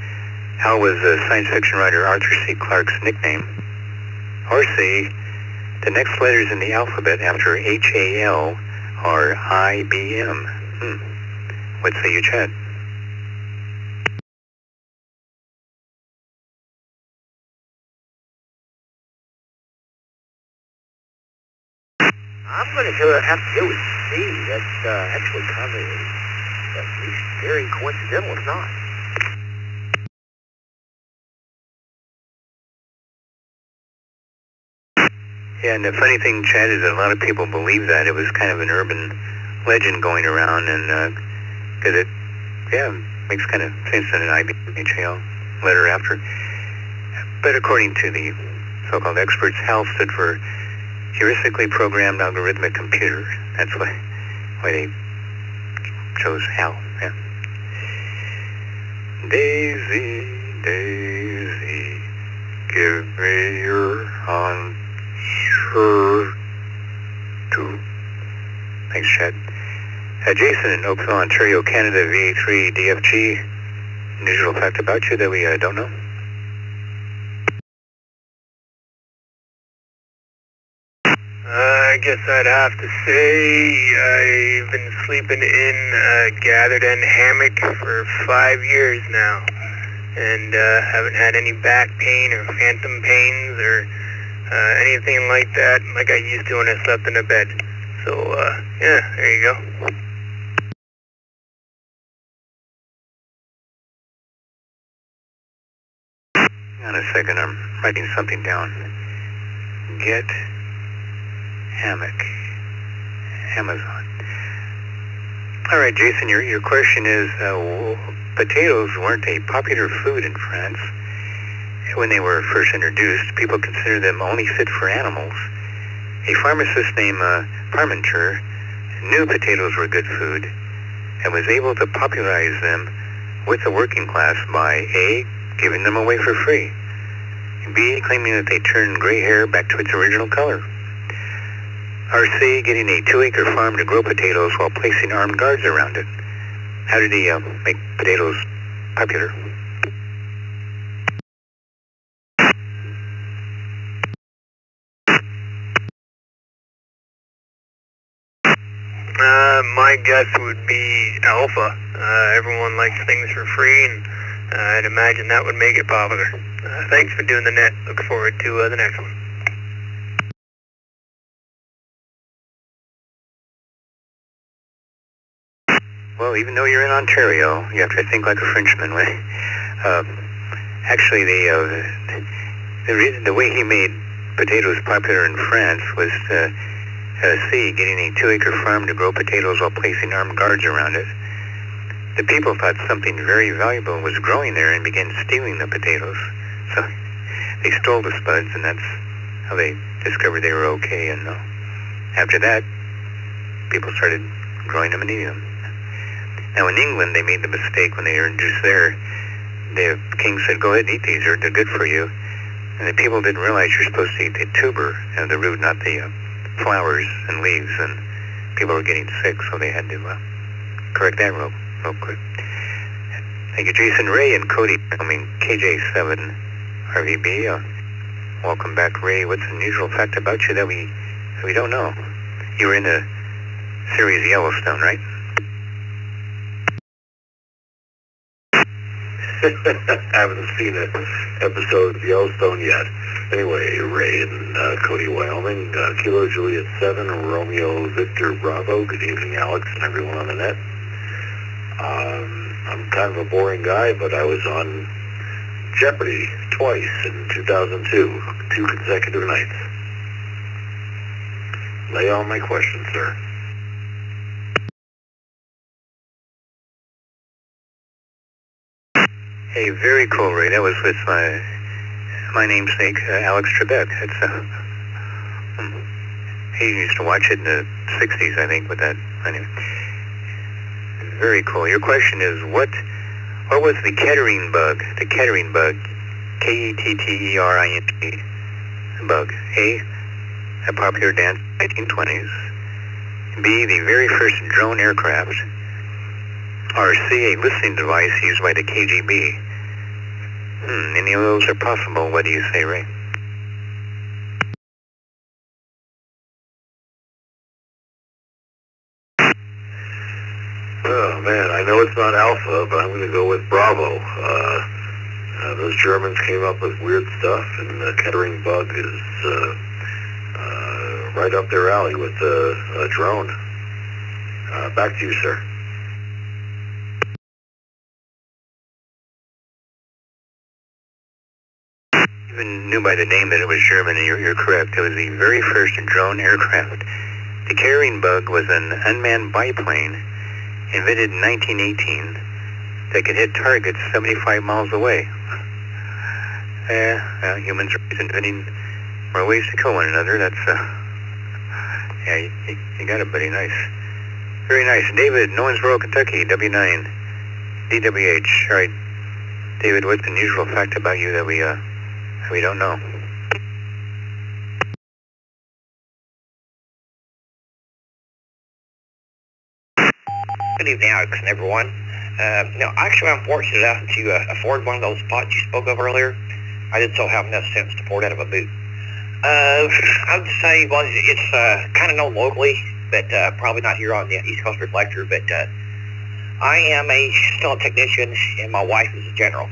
HAL was science fiction writer Arthur C. Clarke's nickname, or C, the next letters in the alphabet after H-A-L are IBM. What say you, Chad? I'm going to have to go with C. That's actually kind of at least very coincidental, if not. Yeah, and the funny thing, Chad, is that a lot of people believe that. It was kind of an urban legend going around, and because it, makes kind of sense that an IBM HAL letter after. But according to the so-called experts, HAL stood for Heuristically Programmed Algorithmic Computer. That's why they chose HAL. Yeah. Daisy, Daisy, give me your answer to. Thanks, Chad. Jason in Oakville, Ontario, Canada, VA3 DFG. Unusual fact about you that we don't know. I guess I'd have to say I've been sleeping in a gathered end hammock for 5 years now, and haven't had any back pain or phantom pains or anything like that like I used to when I slept in a bed. So, yeah, there you go. Hang on a second, I'm writing something down. Get hammock. Amazon. All right, Jason, your question is, potatoes weren't a popular food in France when they were first introduced. People considered them only fit for animals. A pharmacist named Parmentier knew potatoes were good food and was able to popularize them with the working class by A, giving them away for free, B, claiming that they turned gray hair back to its original color, or C, getting a 2-acre farm to grow potatoes while placing armed guards around it. How did he make potatoes popular? My guess would be alpha. Everyone likes things for free, and I'd imagine that would make it popular. Thanks for doing the net. Look forward to the next one. Well, even though you're in Ontario, you have to think like a Frenchman. Actually, the way he made potatoes popular in France was C, getting a 2-acre farm to grow potatoes while placing armed guards around it. The people thought something very valuable was growing there and began stealing the potatoes. So they stole the spuds, and that's how they discovered they were okay. And after that, people started growing them and eating them. Now in England, they made the mistake when they were introduced there. The king said, "Go ahead and eat these; they're good for you." And the people didn't realize you're supposed to eat the tuber, the root, not the flowers and leaves. And people were getting sick, so they had to correct that real quick. Thank you, Jason. Ray and Cody, KJ7 RVB. Welcome back, Ray. What's an unusual fact about you that we don't know? You were in the series Yellowstone, right? Haven't seen an episode of Yellowstone yet. Anyway, Ray in Cody, Wyoming, Kilo Juliet 7, Romeo Victor Bravo. Good evening, Alex and everyone on the net. I'm kind of a boring guy, but I was on Jeopardy twice in 2002, 2 consecutive nights. Lay on my questions, sir. Hey, very cool, Ray. That was with my namesake, Alex Trebek. He used to watch it in the 60s, I think, with that. Anyway. Very cool. Your question is, what was the Kettering bug? The Kettering bug. Kettering bug. A popular dance in the 1920s. B, the very first drone aircraft. Or C, a listening device used by the KGB. Any of those are possible. What do you say, Ray? Oh, man, I know it's not Alpha, but I'm going to go with Bravo. Those Germans came up with weird stuff, and the Kettering bug is right up their alley with a drone. Back to you, sir. Even knew by the name that it was German, and you're correct. It was the very first drone aircraft. The Kettering bug was an unmanned biplane invented in 1918 that could hit targets 75 miles away. Humans are inventing more ways to kill one another. That's, you got it, buddy. Nice. Very nice. David, Owensboro, Kentucky, W9, DWH. All right, David, what's an unusual fact about you that we don't know? Good evening, Alex and everyone. Actually, I'm fortunate enough to afford one of those spots you spoke of earlier. I did so have enough sense to pour it out of a boot. I would say, well, it's kind of known locally, but probably not here on the East Coast Reflector, but I am still a technician, and my wife is a general.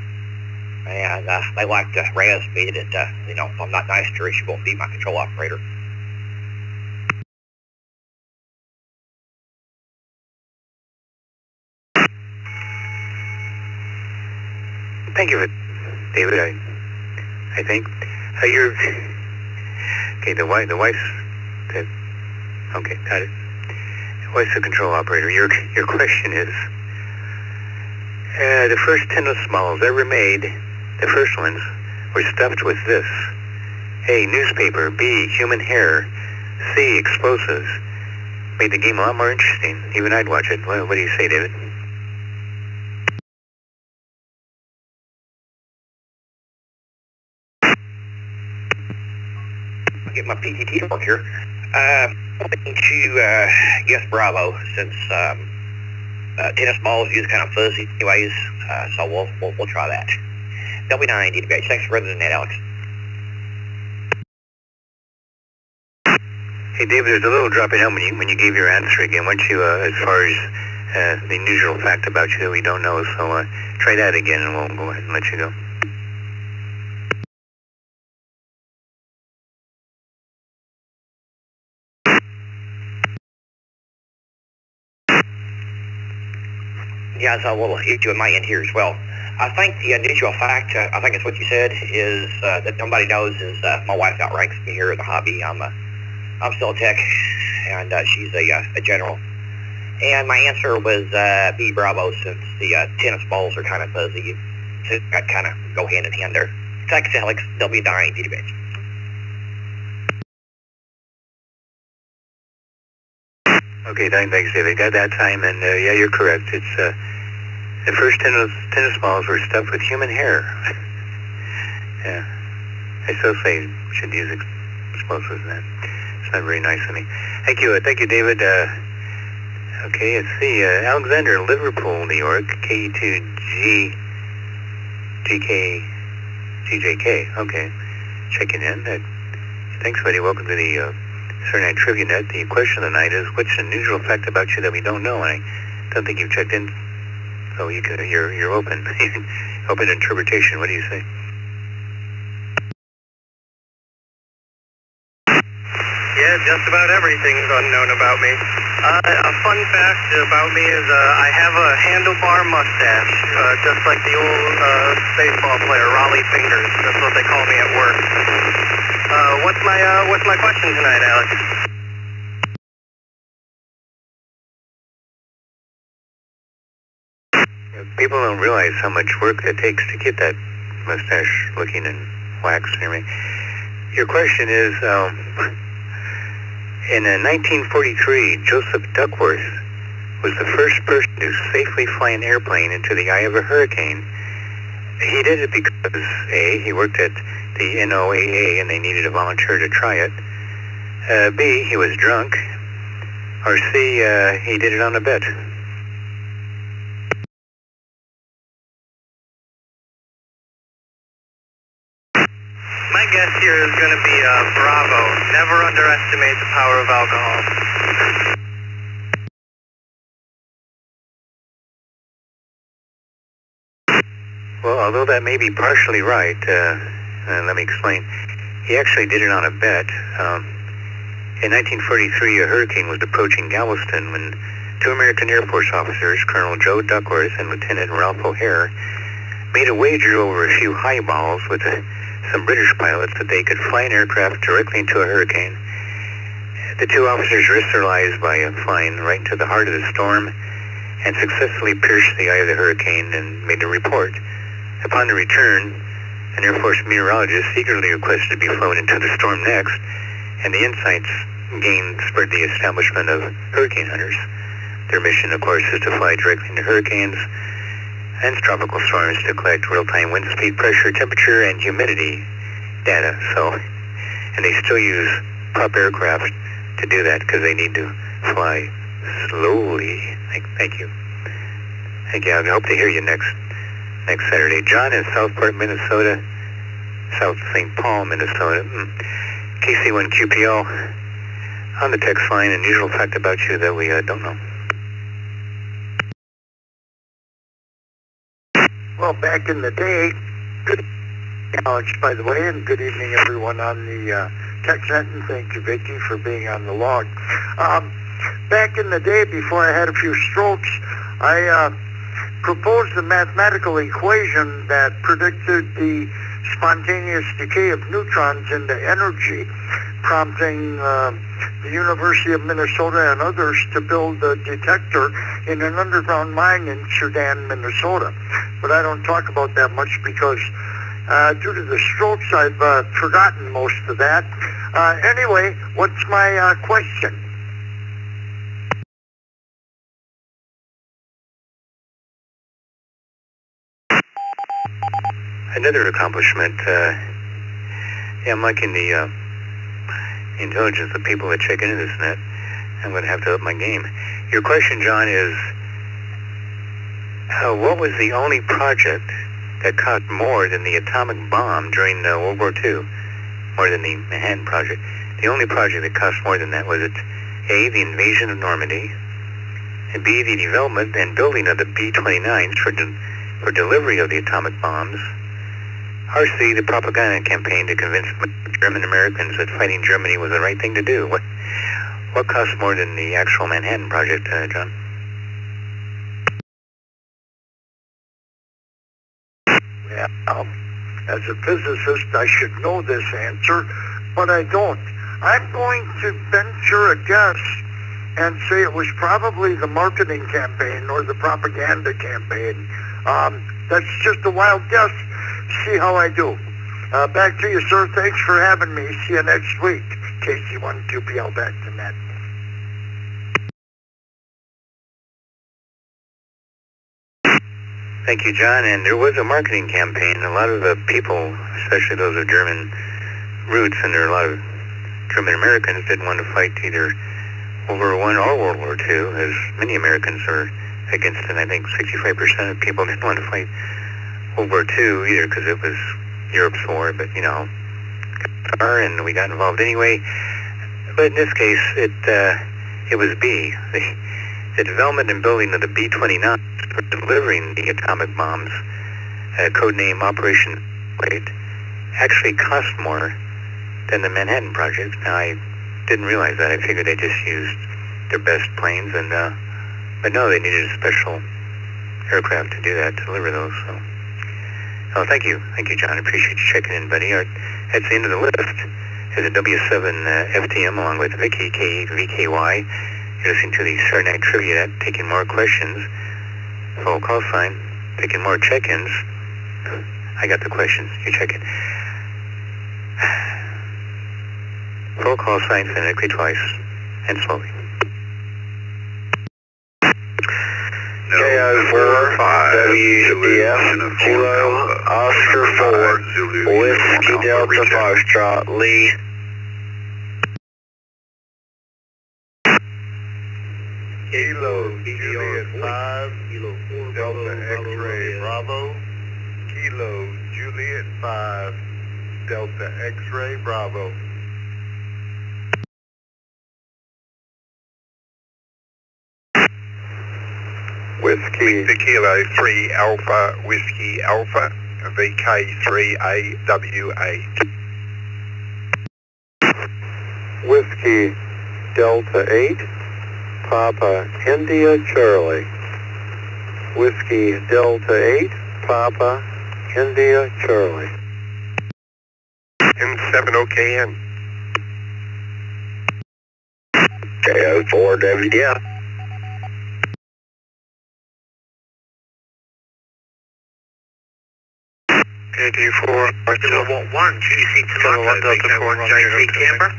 And they like to razz me that, if I'm not nice to her, she won't be my control operator. Thank you, David. I think you're okay. The wife's okay. Got it. The wife's the control operator. Your question is the first tennis balls ever made. The first ones were stuffed with this: A, newspaper. B, human hair. C, explosives. Made the game a lot more interesting. Even I'd watch it. What do you say, David? Get my PTT to work here. I'm going to guess Bravo, since tennis balls use kind of fuzzy anyways, so we'll try that. W9 DWH. Thanks for running the net, Alex. Hey, David, there's a little dropping out when you gave your answer again. Why don't you, as far as the unusual fact about you that we don't know, so try that again, and we'll go ahead and let you go. Yeah, so we'll hit you in my end here as well. I think the unusual fact, I think it's what you said, is that nobody knows is my wife outranks me here in the hobby. I'm still a tech, and she's a general. And my answer was B, Bravo, since the tennis balls are kind of fuzzy. So that kind of go hand in hand there. Thanks, Alex. W9 DWH. Okay, thanks, David. Got that time, and yeah, you're correct. It's the first tennis balls were stuffed with human hair. Yeah, I still say we should use explosives. Then it's not very nice of me. Thank you, David. Okay, let's see. Alexander, Liverpool, New York, K2GJK. Okay, checking in. Thanks, buddy. Welcome to the ECR Trivia Net. The question of the night is, what's an unusual fact about you that we don't know? And I don't think you've checked in so you're open, open to interpretation. What do you say? Yeah, just about everything's unknown about me. A fun fact about me is I have a handlebar mustache, just like the old baseball player, Raleigh Fingers. That's what they call me at work. What's my question tonight, Alex? People don't realize how much work it takes to get that mustache looking and waxed and everything. Your question is, in 1943, Joseph Duckworth was the first person to safely fly an airplane into the eye of a hurricane. He did it because, A, he worked at the NOAA and they needed a volunteer to try it. B, he was drunk. Or C, he did it on a bet. My guess here is going to be Bravo. Never underestimate the power of alcohol. Well, although that may be partially right, let me explain. He actually did it on a bet. In 1943, a hurricane was approaching Galveston when two American Air Force officers, Colonel Joe Duckworth and Lieutenant Ralph O'Hare, made a wager over a few highballs with some British pilots that they could fly an aircraft directly into a hurricane. The two officers risked their lives by flying right into the heart of the storm and successfully pierced the eye of the hurricane and made a report. Upon the return, an Air Force meteorologist eagerly requested to be flown into the storm next, and the insights gained spurred the establishment of hurricane hunters. Their mission, of course, is to fly directly into hurricanes and tropical storms to collect real-time wind speed, pressure, temperature, and humidity data. And they still use prop aircraft to do that because they need to fly slowly. Thank you. Thank you. I hope to hear you next Saturday. John in Southport, Minnesota, South St. Paul, Minnesota. KC1QPL on the text line. Unusual fact about you that we don't know. Well, back in the day, good Alex, by the way, and good evening everyone on the text net, and thank you, Vicky, for being on the log. Back in the day, before I had a few strokes, I proposed a mathematical equation that predicted the spontaneous decay of neutrons into energy, prompting the University of Minnesota and others to build a detector in an underground mine in Sudan, Minnesota. But I don't talk about that much because due to the strokes, I've forgotten most of that. Anyway, what's my question? Another accomplishment. I'm liking the intelligence of people that check into this net. I'm going to have to up my game. Your question, John, is what was the only project that cost more than the atomic bomb during World War II? More than the Manhattan Project. The only project that cost more than that was it A, the invasion of Normandy, and B, the development and building of the B-29s for delivery of the atomic bombs, or C, the propaganda campaign to convince German Americans that fighting Germany was the right thing to do. What cost more than the actual Manhattan Project, John? Well, as a physicist, I should know this answer, but I don't. I'm going to venture a guess and say it was probably the marketing campaign or the propaganda campaign. That's just a wild guess. See how I do. Back to you, sir. Thanks for having me. See you next week. KC1QPL back to net. Thank you, John. And there was a marketing campaign. A lot of the people, especially those of German roots, and there are a lot of German Americans, didn't want to fight either World War I or World War II, as many Americans are against it. I think 65% of people didn't want to fight World War II either because it was Europe's war, but and we got involved anyway. But in this case, it was B. the development and building of the B-29 for delivering the atomic bombs, codename Operation Wade, actually cost more than the Manhattan Project. Now, I didn't realize that. I figured they just used their best planes, and but no, they needed a special aircraft to do that, to deliver those. So, oh, thank you, John. I appreciate you checking in, buddy. That's the end of the list. Is a W7 FTM along with Vicky KVKY. You're listening to the ECR Trivia Net, taking more questions. Full call sign, taking more check-ins. I got the questions. You check it. Full call sign phonetically twice and slowly. KO4 WDF Kilo Oscar 4 Whiskey Delta Foxtrot Lee. Kilo Juliet 5 Delta X-Ray Bravo. Kilo Juliet 5 Delta X-Ray Bravo. Whiskey Kilo 3 Alpha Whiskey Alpha VK3AWA. Whiskey Delta 8 Papa India Charlie. Whiskey Delta 8 Papa India Charlie. M7OKN. KO4 WDF. KD4 Kilowatt 1 GC Tomato Delta 4 JC Canberra.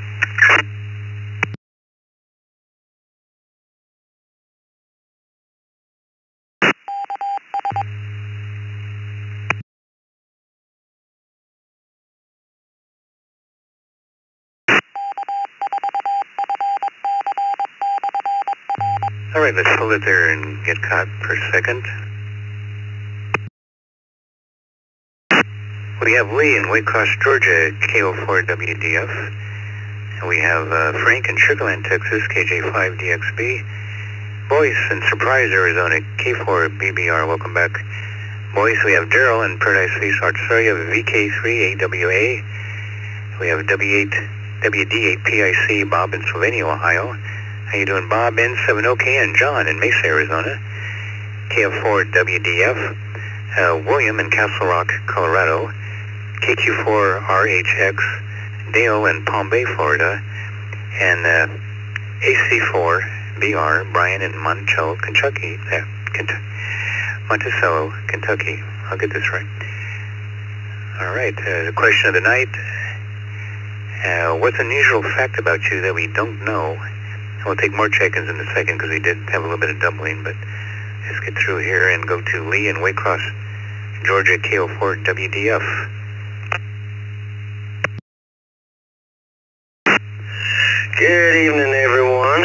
All right, let's hold it there and get caught for a second. We have Lee in Waycross, Georgia, KO4WDF. And we have Frank in Sugar Land, Texas, KJ5DXB. Boyce in Surprise, Arizona, K4BBR. Welcome back. Boyce, we have Daryl in Paradise Beach, Australia, VK3AWA. We have WD8PIC, Bob in Slovenia, Ohio. How you doing, Bob? N7OK and John in Mesa, Arizona. KF4WDF. William in Castle Rock, Colorado. KQ4RHX, Dale in Palm Bay, Florida. And AC4BR, Brian in Monticello, Kentucky. Monticello, Kentucky. I'll get this right. All right, the question of the night. What's an unusual fact about you that we don't know? We'll take more check-ins in a second because we did have a little bit of doubling, but let's get through here and go to Lee in Waycross, Georgia, KO4WDF. Good evening, everyone.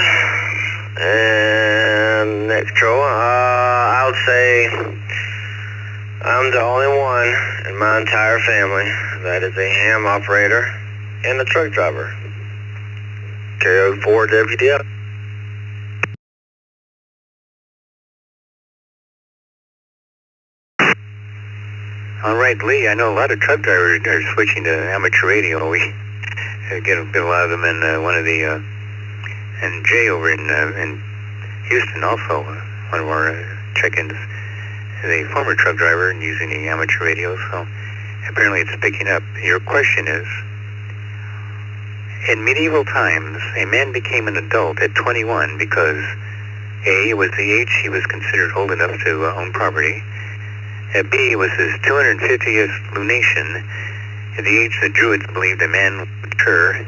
And next troll, I would say I'm the only one in my entire family that is a ham operator and a truck driver. KO4WDF. All right, Lee, I know a lot of truck drivers are switching to amateur radio. We get a lot of them in one of the, and Jay over in Houston also, one of our check-ins, is a former truck driver and using the amateur radio, so apparently it's picking up. Your question is, in medieval times, a man became an adult at 21 because A, was the age he was considered old enough to own property, B, was his 250th lunation, the age the Druids believed a man would mature,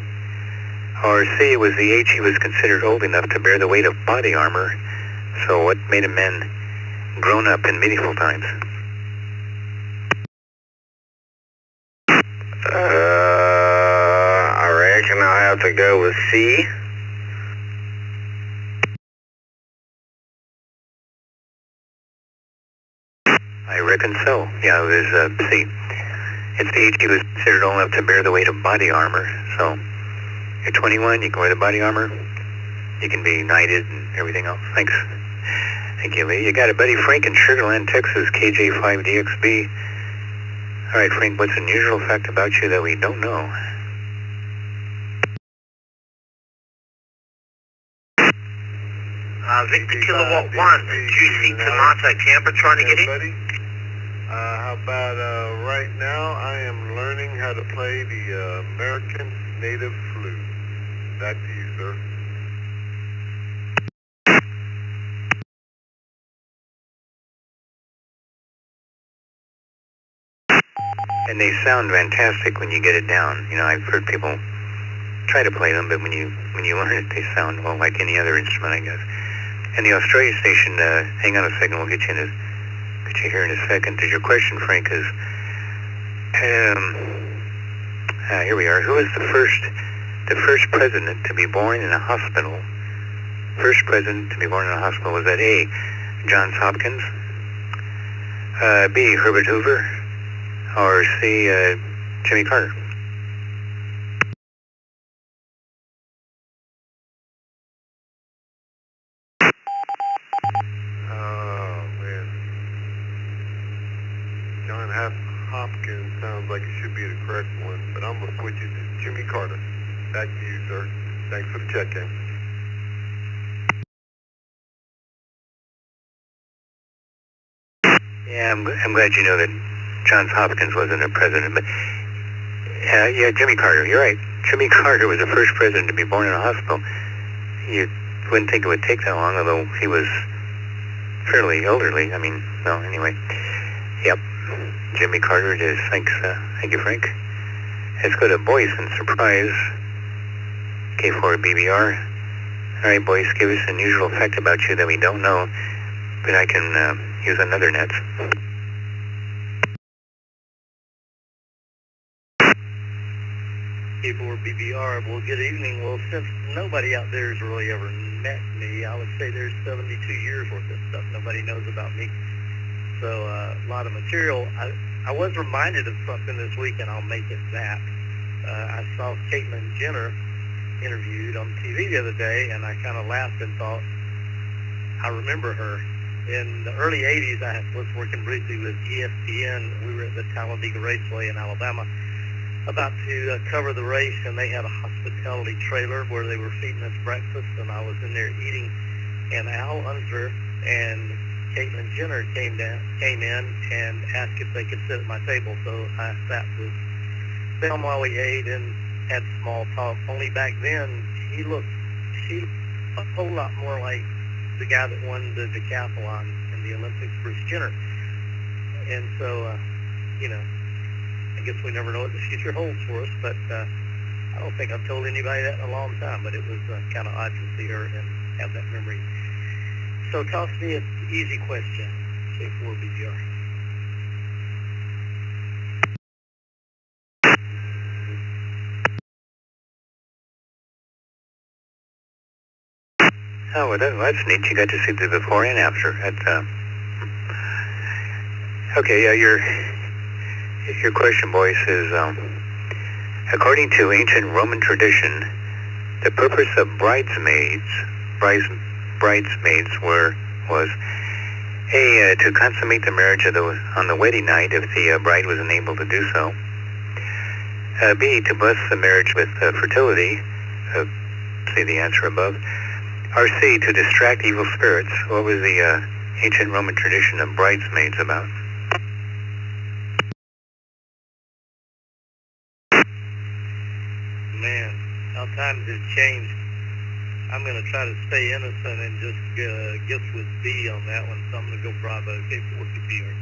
or C, was the age he was considered old enough to bear the weight of body armor. So what made a man grown up in medieval times? I reckon I'll have to go with C. I reckon so. Yeah, it was C. It's the age he was considered old enough to bear the weight of body armor. So you're 21, you can wear the body armor, you can be knighted and everything else. Thanks. Thank you, Lee. You got it, buddy. Frank in Sugar Land, Texas, KJ5DXB. All right, Frank, what's an unusual fact about you that we don't know? Victor Kilowatt 1, did you see Tomasa Camper trying to get in? Buddy, how about right now I am learning how to play the American Native Flute. Back to you, sir. And they sound fantastic when you get it down. You know, I've heard people try to play them, but when you learn it, they sound, well, like any other instrument, I guess. And the Australia station, hang on a second, we'll get you here in a second. Your question, Frank, is, here we are. Who was the first president to be born in a hospital? First president to be born in a hospital, was that A, Johns Hopkins, B, Herbert Hoover, or C, Jimmy Carter? Oh, man. John Hopkins sounds like it should be the correct one, but I'm going to switch it to Jimmy Carter. Back to you, sir. Thanks for the check-in. Yeah, I'm glad you know that Johns Hopkins wasn't a president, but yeah, Jimmy Carter, you're right. Jimmy Carter was the first president to be born in a hospital. You wouldn't think it would take that long, although he was fairly elderly. I mean, well, anyway. Yep, Jimmy Carter it is. Thanks, thank you, Frank. Let's go to Boyce and Surprise. K4BBR. All right, Boyce, give us an unusual fact about you that we don't know, but I can use another net. K4BBR. Well, good evening. Well, since nobody out there has really ever met me, I would say there's 72 years worth of stuff nobody knows about me. So a lot of material. I was reminded of something this week, and I'll make it that. I saw Caitlyn Jenner interviewed on TV the other day, and I kind of laughed and thought, I remember her. In the early 80s, I was working briefly with ESPN. We were at the Talladega Raceway in Alabama, about to cover the race, and they had a hospitality trailer where they were feeding us breakfast, and I was in there eating, and Al Unser and Caitlyn Jenner came in and asked if they could sit at my table, so I sat with them while we ate and had small talk. Only back then, she looked a whole lot more like the guy that won the decathlon in the Olympics, Bruce Jenner. And so, you know, I guess we never know what the future holds for us, but I don't think I've told anybody that in a long time, but it was kind of odd to see her and have that memory. So toss me an easy question, K4BBR. Oh, well, that's neat. You got to see the before and after. Okay, your question, Boyce, is according to ancient Roman tradition, the purpose of bridesmaids was A, to consummate the marriage on the wedding night if the bride was unable to do so. B, to bless the marriage with fertility. See the answer above. Or C, to distract evil spirits. What was the ancient Roman tradition of bridesmaids about? Man, how times have changed. I'm going to try to stay innocent and just guess with B on that one, so I'm going to go Bravo, K4BBR.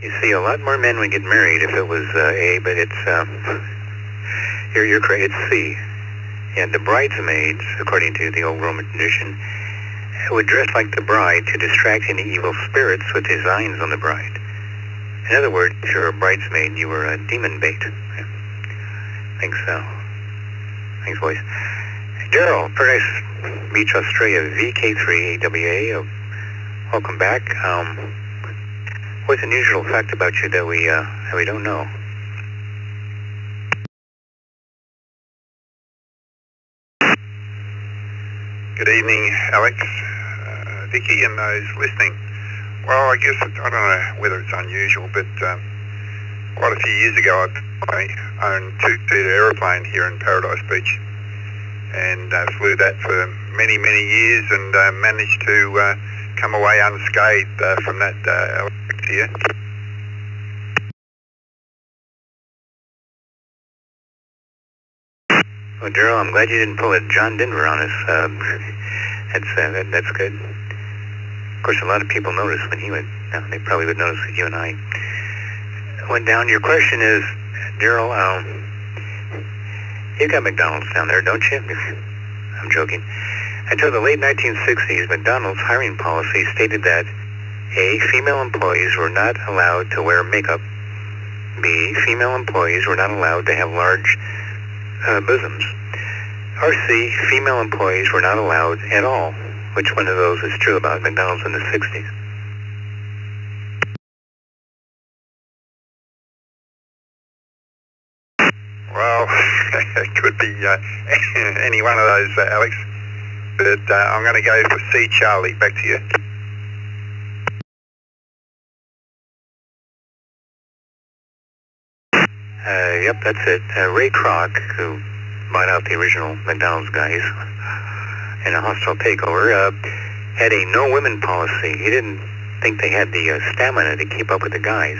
You see, a lot more men would get married if it was A, but it's, you're correct, it's C. Yeah, the bridesmaids, according to the old Roman tradition, would dress like the bride to distract any evil spirits with designs on the bride. In other words, if you're a bridesmaid, you were a demon bait. Thanks, thanks, boys. Daryl, Paradise Beach, Australia, VK3AWA. Welcome back. What's an unusual fact about you that we don't know? Good evening, Alex, Vicky, and those listening. Well, I guess, I don't know whether it's unusual, but quite a few years ago I owned a two-seater aeroplane here in Paradise Beach, and flew that for many, many years, and managed to come away unscathed from that Alex here. Well, Daryl, I'm glad you didn't pull a John Denver on us. That's good. Of course, a lot of people noticed when he went down. They probably would notice when you and I went down. Your question is, Daryl, you got McDonald's down there, don't you? I'm joking. Until the late 1960s, McDonald's hiring policy stated that A, female employees were not allowed to wear makeup. B, female employees were not allowed to have large bosoms. Or C, female employees were not allowed at all. Which one of those is true about McDonald's in the 60s? Well, it could be any one of those, Alex. But I'm going to go for C, Charlie. Back to you. Yep, that's it. Ray Kroc, who bought out the original McDonald's guys in a hostile takeover, had a no-women policy. He didn't think they had the stamina to keep up with the guys.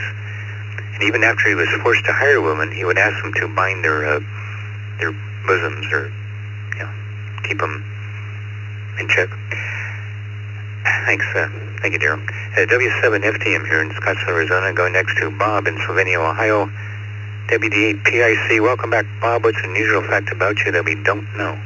And even after he was forced to hire women, he would ask them to bind their bosoms or, keep them in check. Thanks. Thank you, Daryl. W7FTM here in Scottsdale, Arizona. Going next to Bob in Sylvania, Ohio. WD8PIC. Welcome back, Bob. What's an unusual fact about you that we don't know?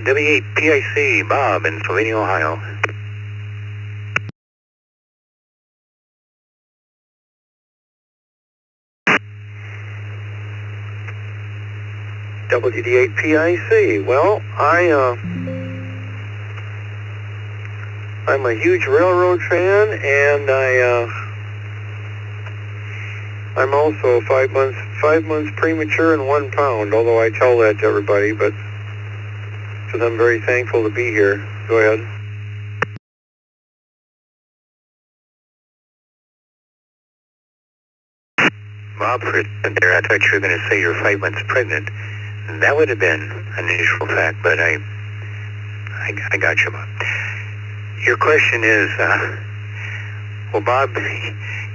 W8PIC, Bob in Sylvania, Ohio. WD8PIC. Well, I'm a huge railroad fan, and I'm also 5 months premature and 1 pound, although I tell that to everybody, but because I'm very thankful to be here. Go ahead. Bob, for a second there, I thought you were going to say you're 5 months pregnant. That would have been an unusual fact, but I got you, Bob. Your question is, well, Bob,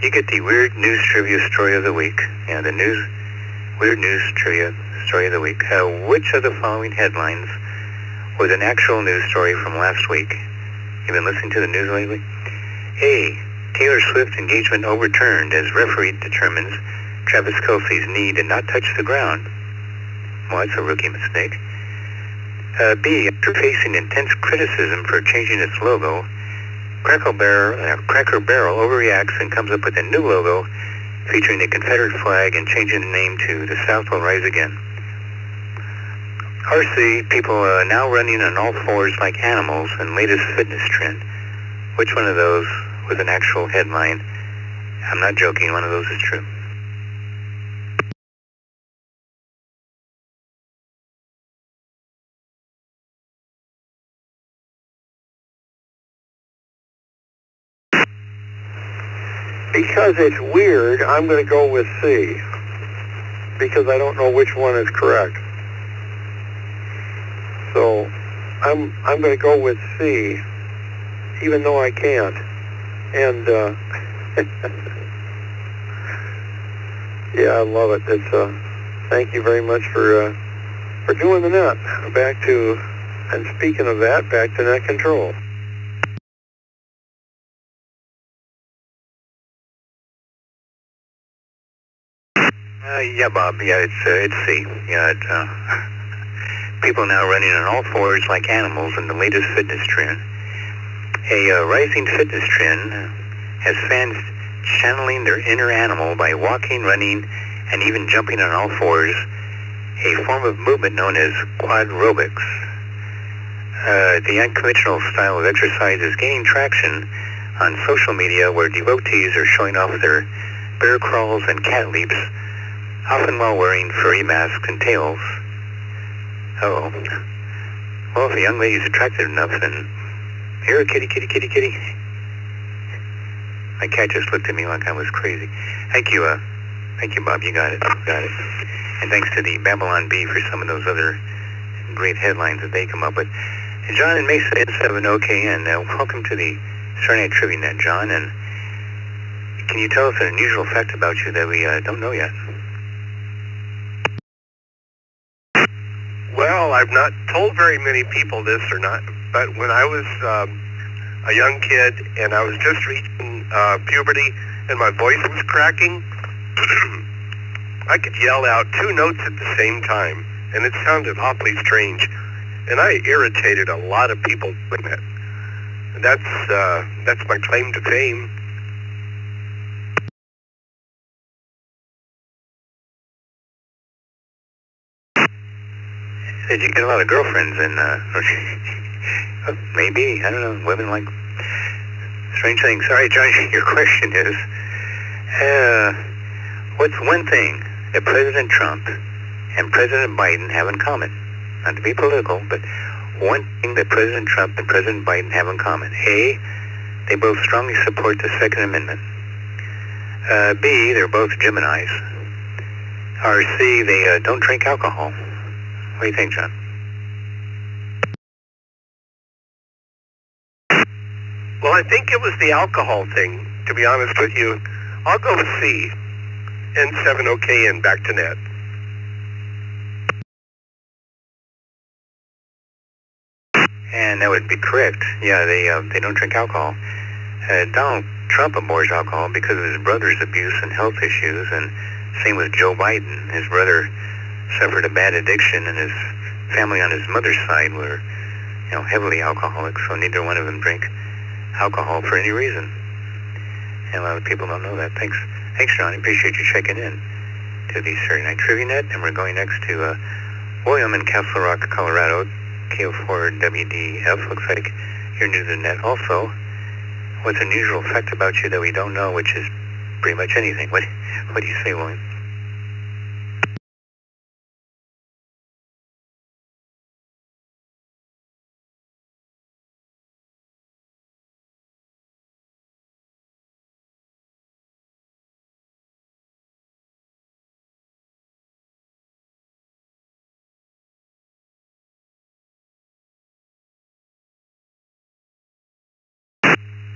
you get the weird news trivia story of the week. Yeah, the weird news trivia story of the week. Which of the following headlines was an actual news story from last week? You've been listening to the news lately? A, Taylor Swift engagement overturned as referee determines Travis Kelce's knee did not touch the ground. Well, that's a rookie mistake. B, after facing intense criticism for changing its logo, Cracker Barrel overreacts and comes up with a new logo featuring the Confederate flag and changing the name to The South Will Rise Again. RC, people are now running on all fours like animals and latest fitness trend. Which one of those was an actual headline? I'm not joking, one of those is true. Because it's weird, I'm going to go with C, because I don't know which one is correct. So I'm going to go with C, even though I can't. And yeah, I love it. It's thank you very much for doing the net. And speaking of that, back to net control. Yeah, Bob. Yeah, it's C. Yeah, people now running on all fours like animals in the latest fitness trend. A rising fitness trend has fans channeling their inner animal by walking, running, and even jumping on all fours, a form of movement known as quadrobics. The unconventional style of exercise is gaining traction on social media where devotees are showing off their bear crawls and cat leaps, often while wearing furry masks and tails. Uh-oh. Well, if a young lady's attractive enough, then here, kitty, kitty, kitty, kitty. My cat just looked at me like I was crazy. Thank you, Bob. You got it. Got it. And thanks to the Babylon Bee for some of those other great headlines that they come up with. John in Mesa N70KN, welcome to the Saturday Night Trivia Net, John. And can you tell us an unusual fact about you that we don't know yet? Well, I've not told very many people this or not, but when I was a young kid and I was just reaching puberty and my voice was cracking, I could yell out 2 notes at the same time, and it sounded awfully strange. And I irritated a lot of people doing that. And that's my claim to fame. Did you get a lot of girlfriends and maybe, I don't know, women like strange things. Sorry, John, your question is, what's one thing that President Trump and President Biden have in common? Not to be political, but one thing that President Trump and President Biden have in common. A, they both strongly support the Second Amendment. B, they're both Geminis. Or C, they don't drink alcohol. What do you think, John? Well, I think it was the alcohol thing, to be honest with you. I'll go with C. N70KN, back to net. And that would be correct. Yeah, they don't drink alcohol. Donald Trump abhors alcohol because of his brother's abuse and health issues, and same with Joe Biden. His brother suffered a bad addiction, and his family on his mother's side were, heavily alcoholic, so neither one of them drink alcohol for any reason. And a lot of people don't know that. Thanks, Johnny. Appreciate you checking in to the Saturday Night Trivia Net, and we're going next to William in Castle Rock, Colorado. KO4WDF. Looks like you're new to the net also. What's an unusual fact about you that we don't know, which is pretty much anything? What do you say, William?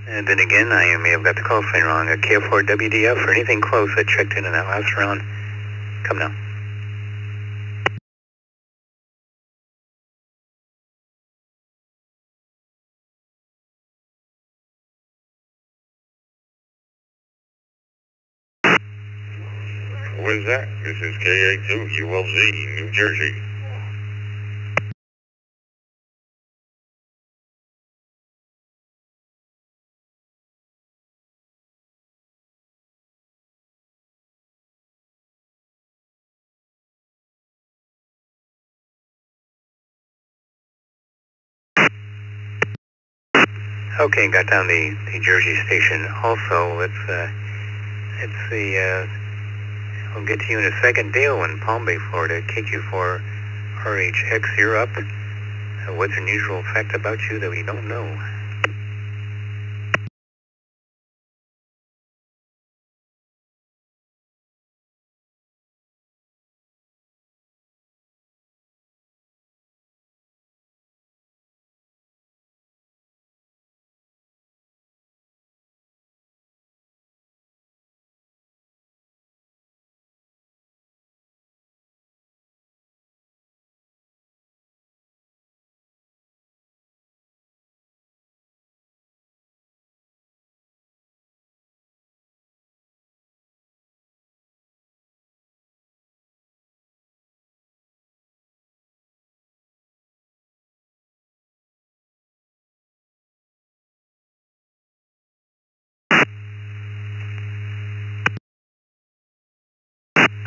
And then again, I may have got the call sign wrong. KO4WDF or anything close that checked in that last round. Come now. What is that? This is KA2 ULZ, New Jersey. Okay, got down the Jersey station. Also, let's see, I'll get to you in a second. Dale in Palm Bay, Florida, KQ4 RHX, you're up. What's an unusual fact about you that we don't know?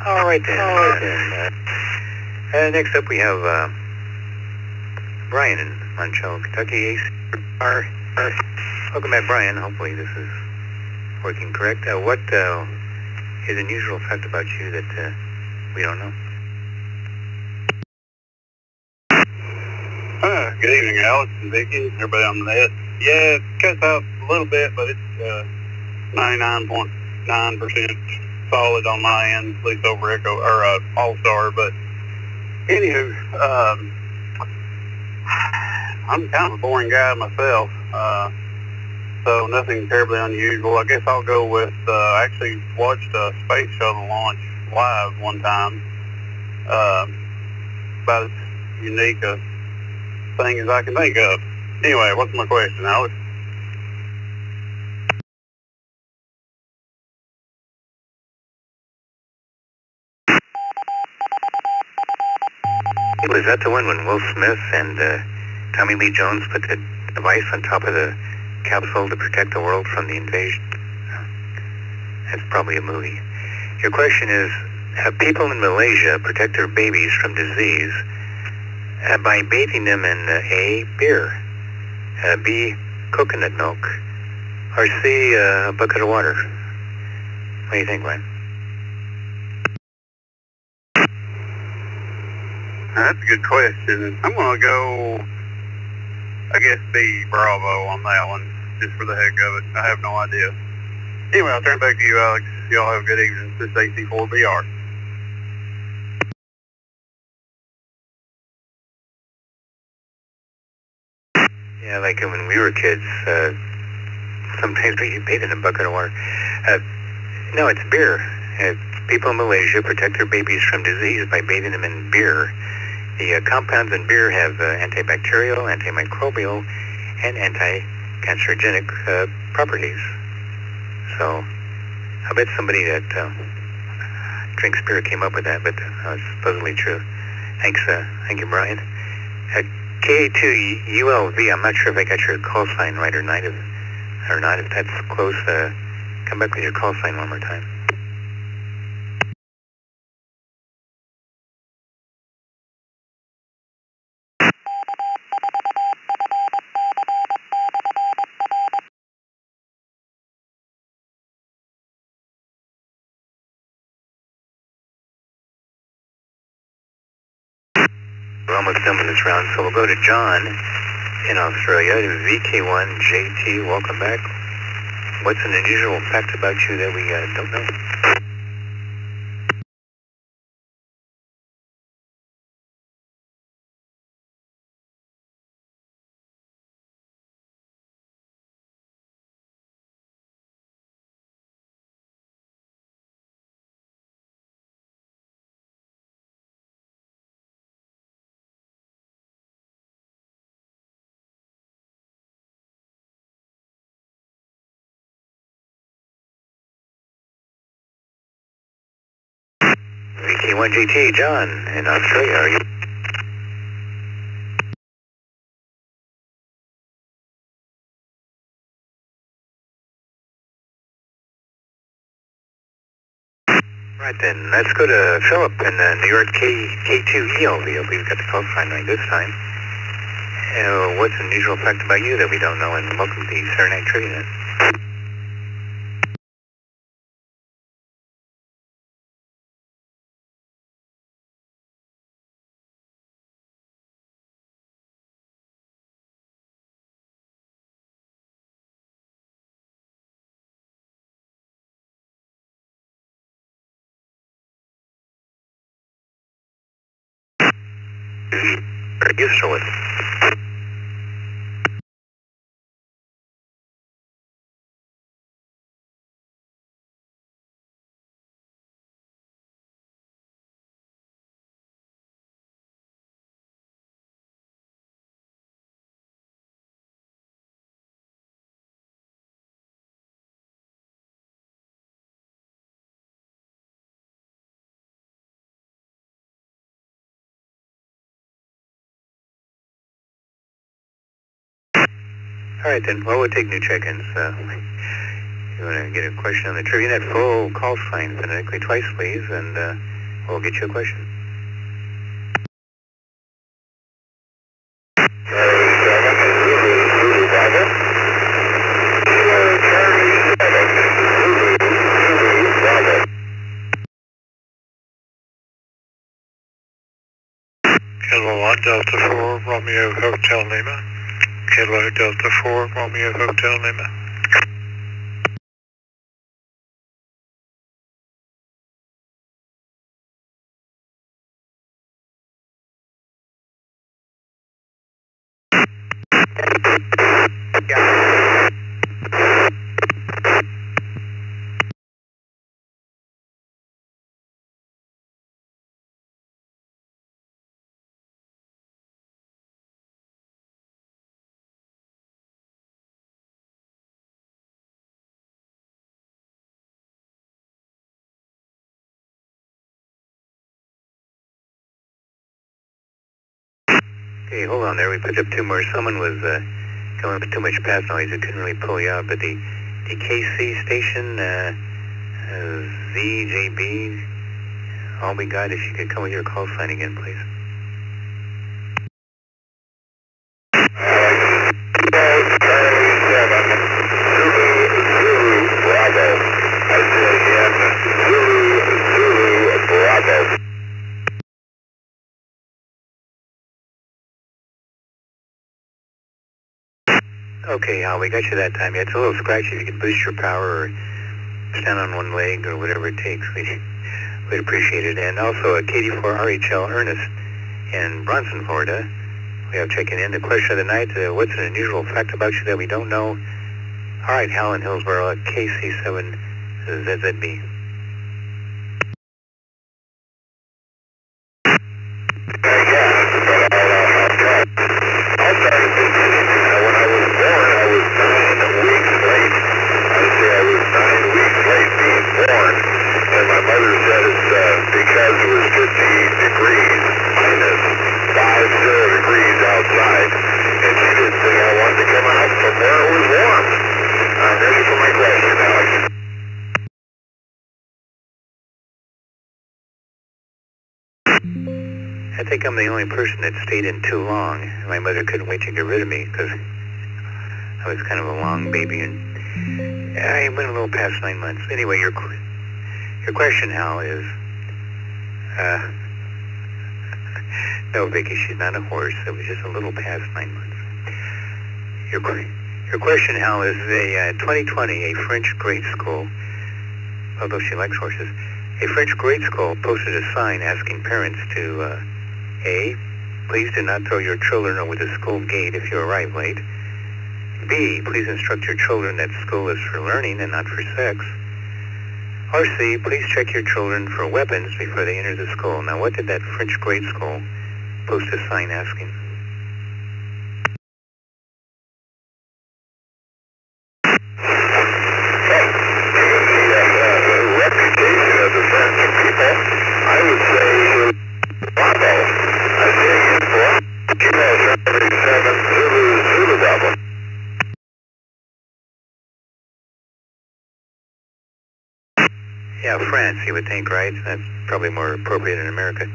All right then. Next up we have Brian in Monticello, Kentucky, ACR. Welcome back, Brian. Hopefully this is working correct. What is an unusual fact about you that we don't know? Good evening, Alex and Vicky, everybody on the net. Yeah, it cuts out a little bit, but it's 99.9% solid on my end, at least over Echo or All-Star. But anywho, I'm kind of a boring guy myself, so nothing terribly unusual. I guess I'll go with, I actually watched a space shuttle launch live one time. About as unique a thing as I can think of. Anyway, what's my question, Alex? Was that the one when Will Smith and Tommy Lee Jones put the device on top of the capsule to protect the world from the invasion? That's probably a movie. Your question is, have people in Malaysia protect their babies from disease by bathing them in A, beer, B, coconut milk, or C, a bucket of water? What do you think, Glenn? That's a good question. I'm going to go, I guess, B, Bravo on that one, just for the heck of it. I have no idea. Anyway, I'll turn it back to you, Alex. Y'all have a good evening. This is AC4BR. Yeah, like when we were kids, sometimes we bathed in a bucket of water. No, it's beer. People in Malaysia protect their babies from disease by bathing them in beer. The compounds in beer have antibacterial, antimicrobial, and anti-cancerogenic properties. So I bet somebody that drinks beer came up with that, but it's supposedly true. Thanks, thank you, Brian. K2ULV, I'm not sure if I got your call sign right or not. If that's close, come back with your call sign one more time. We're almost done with this round, so we'll go to John in Australia. VK1JT, welcome back. What's an unusual fact about you that we don't know? VK1JT, John in Australia, are you? Right then, let's go to Philip in New York K2ELV. I believe we got the call sign right this time. What's an unusual fact about you that we don't know? And welcome to the ECR Trivia Net. Very useful with. All right then, well, we'll take new check-ins. You want to get a question on the Trivia Net, full call sign phonetically twice, please, and We'll get you a question. Kilo 1 Delta 4 Romeo Hotel Lima. Kilo Delta 4 Romeo Hotel Lima. Okay, hold on there. We picked up 2 more. Someone was coming with too much pass noise. It couldn't really pull you out. But the KC station, ZJB, all we got, if you could come with your call sign again, please. Okay, Hal, we got you that time. Yeah, it's a little scratchy. If you could boost your power or stand on one leg or whatever it takes, we'd appreciate it. And also a KD4RHL Ernest in Bronson, Florida. We have checking in. The question of the night, what's an unusual fact about you that we don't know? All right, Hal in Hillsboro, KC7ZZB. I think I'm the only person that stayed in too long. My mother couldn't wait to get rid of me because I was kind of a long baby, and I went a little past 9 months. Anyway, your question, Hal, is no, Vicky, she's not a horse. It was just a little past 9 months. Your question, Hal, is a 2020 a French grade school, although she likes horses. A French grade school posted a sign asking parents to A, please do not throw your children over the school gate if you arrive late. B, please instruct your children that school is for learning and not for sex. Or C, please check your children for weapons before they enter the school. Now, what did that French grade school post a sign asking? Yeah, France, you would think, right? That's probably more appropriate in America.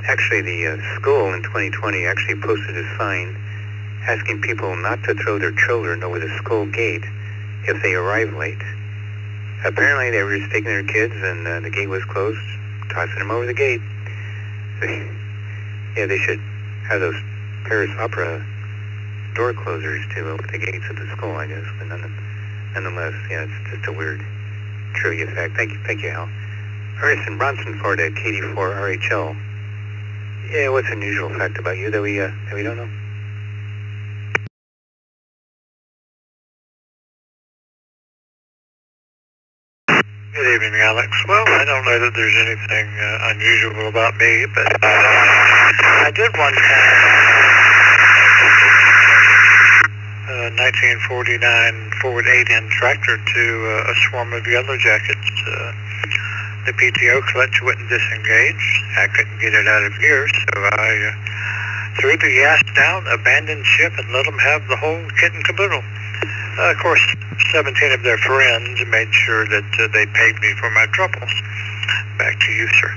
Actually, the school in 2020 actually posted a sign asking people not to throw their children over the school gate if they arrive late. Apparently, they were just taking their kids and the gate was closed, tossing them over the gate. So, yeah, they should have those Paris Opera door closers to open the gates of the school, I guess. But nonetheless, yeah, it's just a weird trivia fact. Thank you, Hal. Ernest in Bronson, Florida, KD4RHL. Yeah, what's an unusual fact about you that we don't know? Good evening, Alex. Well, I don't know that there's anything unusual about me, but I did one time 1949 Ford 8N tractor to a swarm of yellow jackets. The PTO clutch wouldn't disengage. I couldn't get it out of gear, so I threw the gas down, abandoned ship, and let them have the whole kit and caboodle. Of course, 17 of their friends made sure that they paid me for my troubles. Back to you, sir.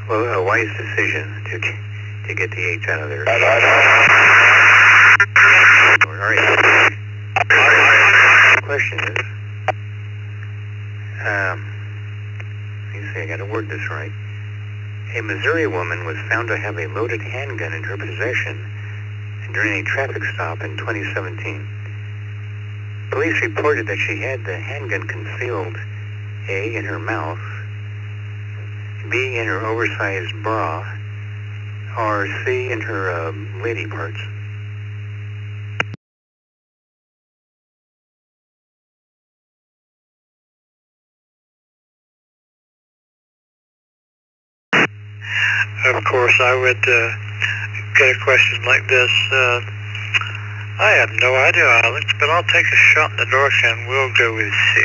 Well, a wise decision to get the H out of there. All right. The question is, let me see, I got to word this right. A Missouri woman was found to have a loaded handgun in her possession during a traffic stop in 2017. Police reported that she had the handgun concealed, A, in her mouth, B, in her oversized bra, or C, in her lady parts. Of course, I would get a question like this. I have no idea, Alex, but I'll take a shot in the dark and we'll go with C.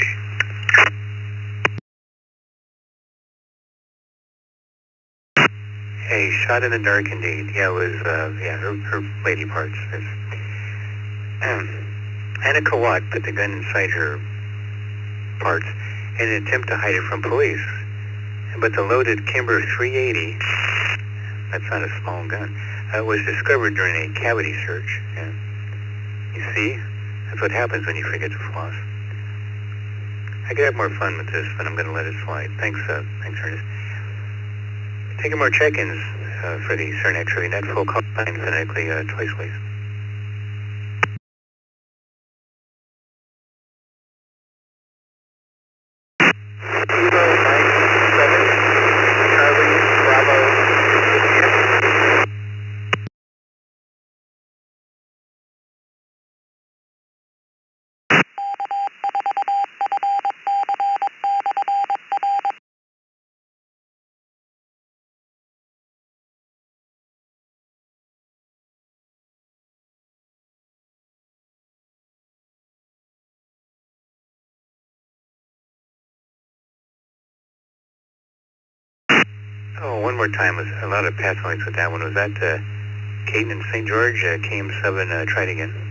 A shot in the dark, indeed. Yeah, it was, her lady parts. Anna Kawat put the gun inside her parts in an attempt to hide it from police. But the loaded Kimber 380, that's not a small gun, was discovered during a cavity search. Yeah. You see, that's what happens when you forget to floss. I could have more fun with this, but I'm going to let it slide. Thanks, Ernest. Taking more check-ins for the ECR Trivia Net. Full call line phonetically twice, please. Oh, one more time. Was a lot of pass points with that one. Was that Caden in St. George? KM7, try it again.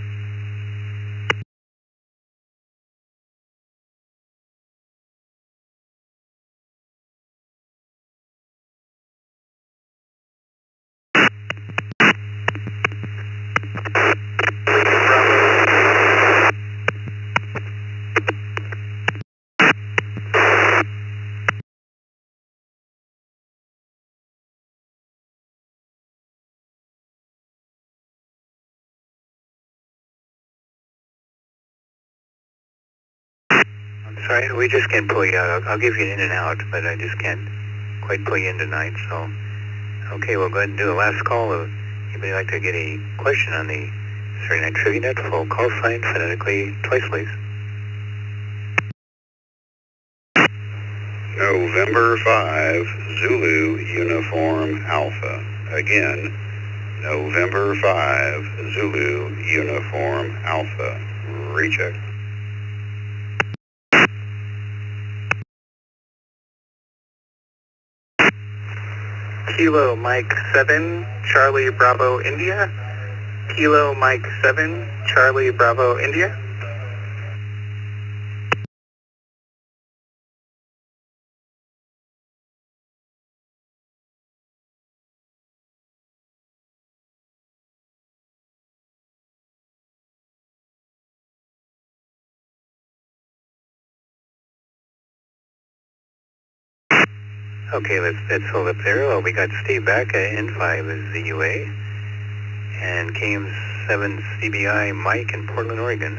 Sorry, we just can't pull you out. I'll give you an in and out, but I just can't quite pull you in tonight. So, okay, we'll go ahead and do the last call. Anybody like to get a question on the ECR Trivia Net? Full call sign phonetically twice, please. November 5, Zulu Uniform Alpha. Again, November 5, Zulu Uniform Alpha. Recheck. Kilo Mike 7, Charlie Bravo India. Kilo Mike 7, Charlie Bravo India. Okay, let's hold up there. Well, we got Steve back. N5 is the UA. And KM7 CBI Mike in Portland, Oregon.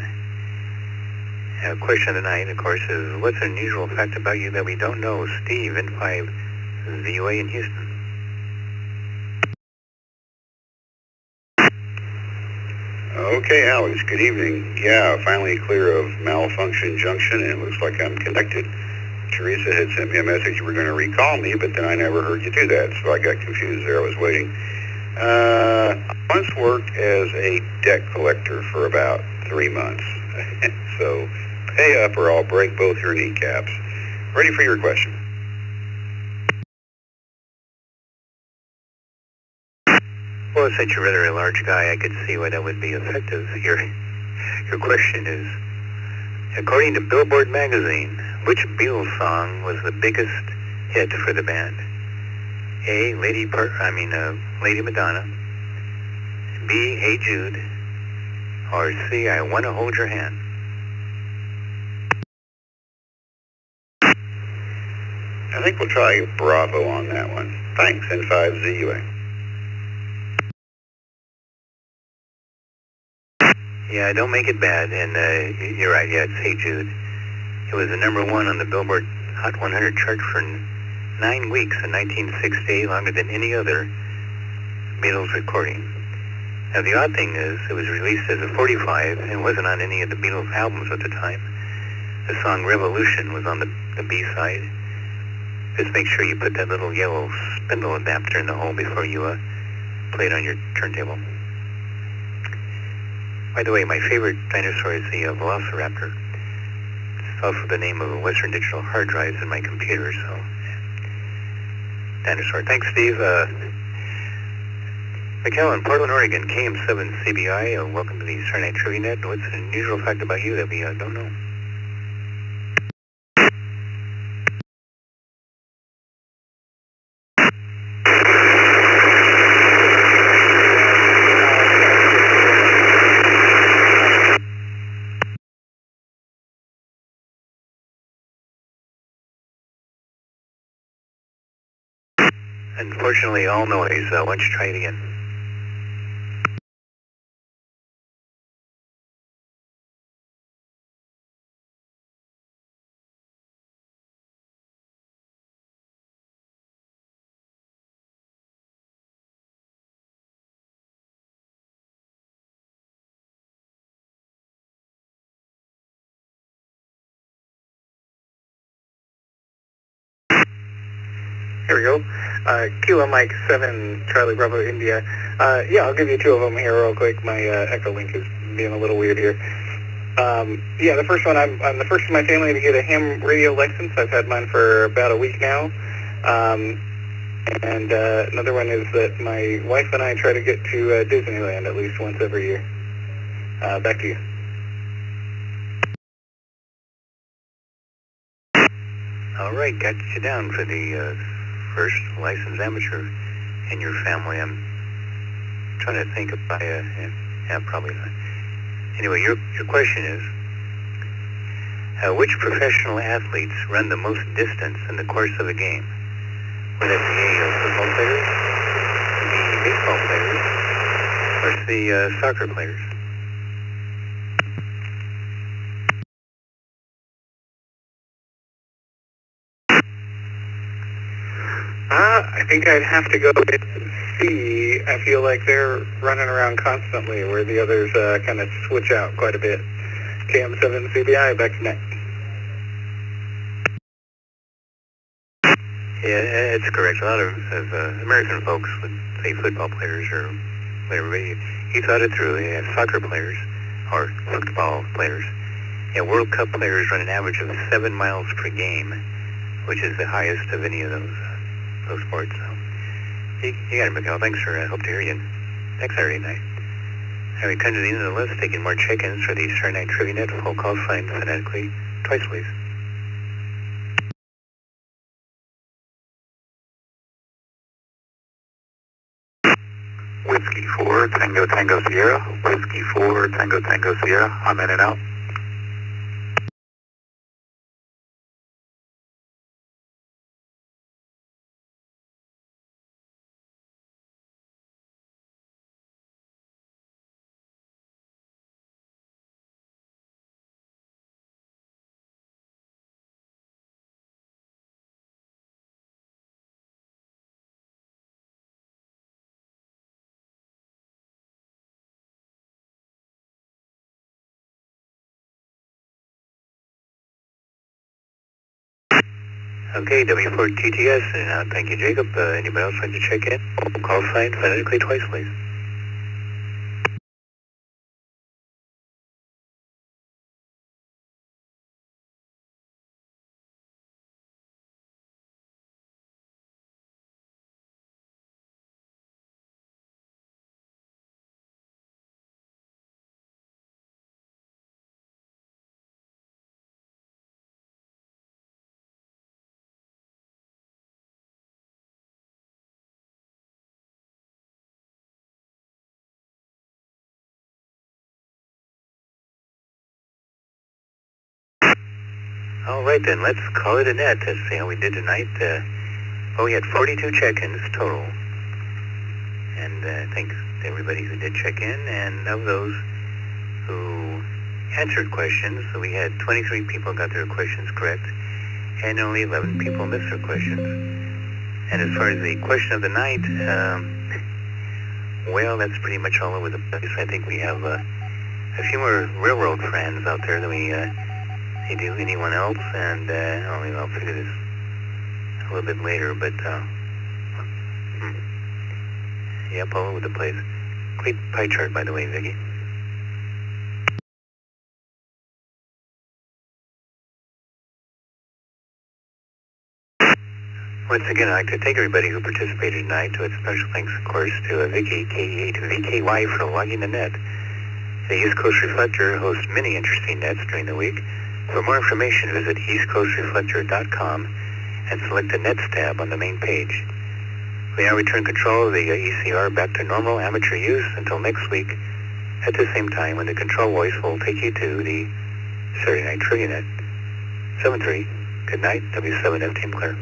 Question of the night, of course, is what's an unusual fact about you that we don't know? Steve, N5 is the UA in Houston. Okay, Alex, good evening. Yeah, finally clear of malfunction junction, and it looks like I'm connected. Teresa had sent me a message you were going to recall me, but then I never heard you do that, so I got confused there. I was waiting. I once worked as a debt collector for about 3 months. So pay up or I'll break both your kneecaps. Ready for your question. Well, since you're rather a large guy, I could see why that would be effective. Your question is, according to Billboard magazine, which Beatles song was the biggest hit for the band? A, Lady Madonna. B, Hey Jude. Or C, I Want to Hold Your Hand. I think we'll try Bravo on that one. Thanks, N5ZUA. Yeah, don't make it bad, and you're right, yeah, it's Hey Jude. It was the number one on the Billboard Hot 100 chart for 9 weeks in 1968, longer than any other Beatles recording. Now, the odd thing is, it was released as a 45 and wasn't on any of the Beatles albums at the time. The song Revolution was on the B-side. Just make sure you put that little yellow spindle adapter in the hole before you play it on your turntable. By the way, my favorite dinosaur is the Velociraptor. It's also the name of a Western Digital hard drive in my computer, so... Dinosaur. Thanks, Steve. McAllen, Portland, Oregon, KM7CBI. Welcome to the ECR Trivia Net. What's an unusual fact about you that we don't know? Unfortunately, all noise. Why don't you try it again? Here we go. Kilo Mike 7, Charlie Bravo India. Yeah, I'll give you two of them here real quick. My echo link is being a little weird here. Yeah, the first one, I'm the first in my family to get a ham radio license. I've had mine for about a week now. And another one is that my wife and I try to get to Disneyland at least once every year. Back to you. All right, got you down for the first licensed amateur in your family. I'm trying to think if yeah, probably not. Anyway, your question is, which professional athletes run the most distance in the course of a game? Would it be football players, the baseball players, or the soccer players? I think I'd have to go with C. I feel like they're running around constantly, where the others kind of switch out quite a bit. KM7CBI, back to next. Yeah, it's correct. A lot of American folks would say football players or whatever, but he thought it through. They have soccer players or football players. Yeah, World Cup players run an average of 7 miles per game, which is the highest of any of those sports. So you got it, Miguel. Thanks for hope to hear you next Saturday night. Having come to the end of the list, taking more check-ins for the ECR Trivia Net. Full call sign phonetically twice, please. Whiskey 4, Tango Tango Sierra. Whiskey 4, Tango Tango Sierra. I'm in and out. Okay, W4TTS, and thank you, Jacob. Anybody else like to check in? Full call sign phonetically twice, please. All right, then, let's call it a net to see how we did tonight. Well, we had 42 check-ins total. And thanks to everybody who did check in. And of those who answered questions, so we had 23 people got their questions correct, and only 11 people missed their questions. And as far as the question of the night, well, that's pretty much all over the place. I think we have a few more railroad friends out there than we do anyone else, and I'll figure this a little bit later, but yep, all over the place. Great pie chart, by the way, Vicki. Once again, I'd like to thank everybody who participated tonight. With special thanks, of course, to Vicky, K-E-8-V-K-Y, for logging the net. The East Coast Reflector hosts many interesting nets during the week. For more information, visit eastcoastreflector.com and select the Nets tab on the main page. We now return control of the ECR back to normal amateur use until next week at the same time, when the control voice will take you to the Saturday Night Trivia Net. 7-3. Good night. W7F Team Clear.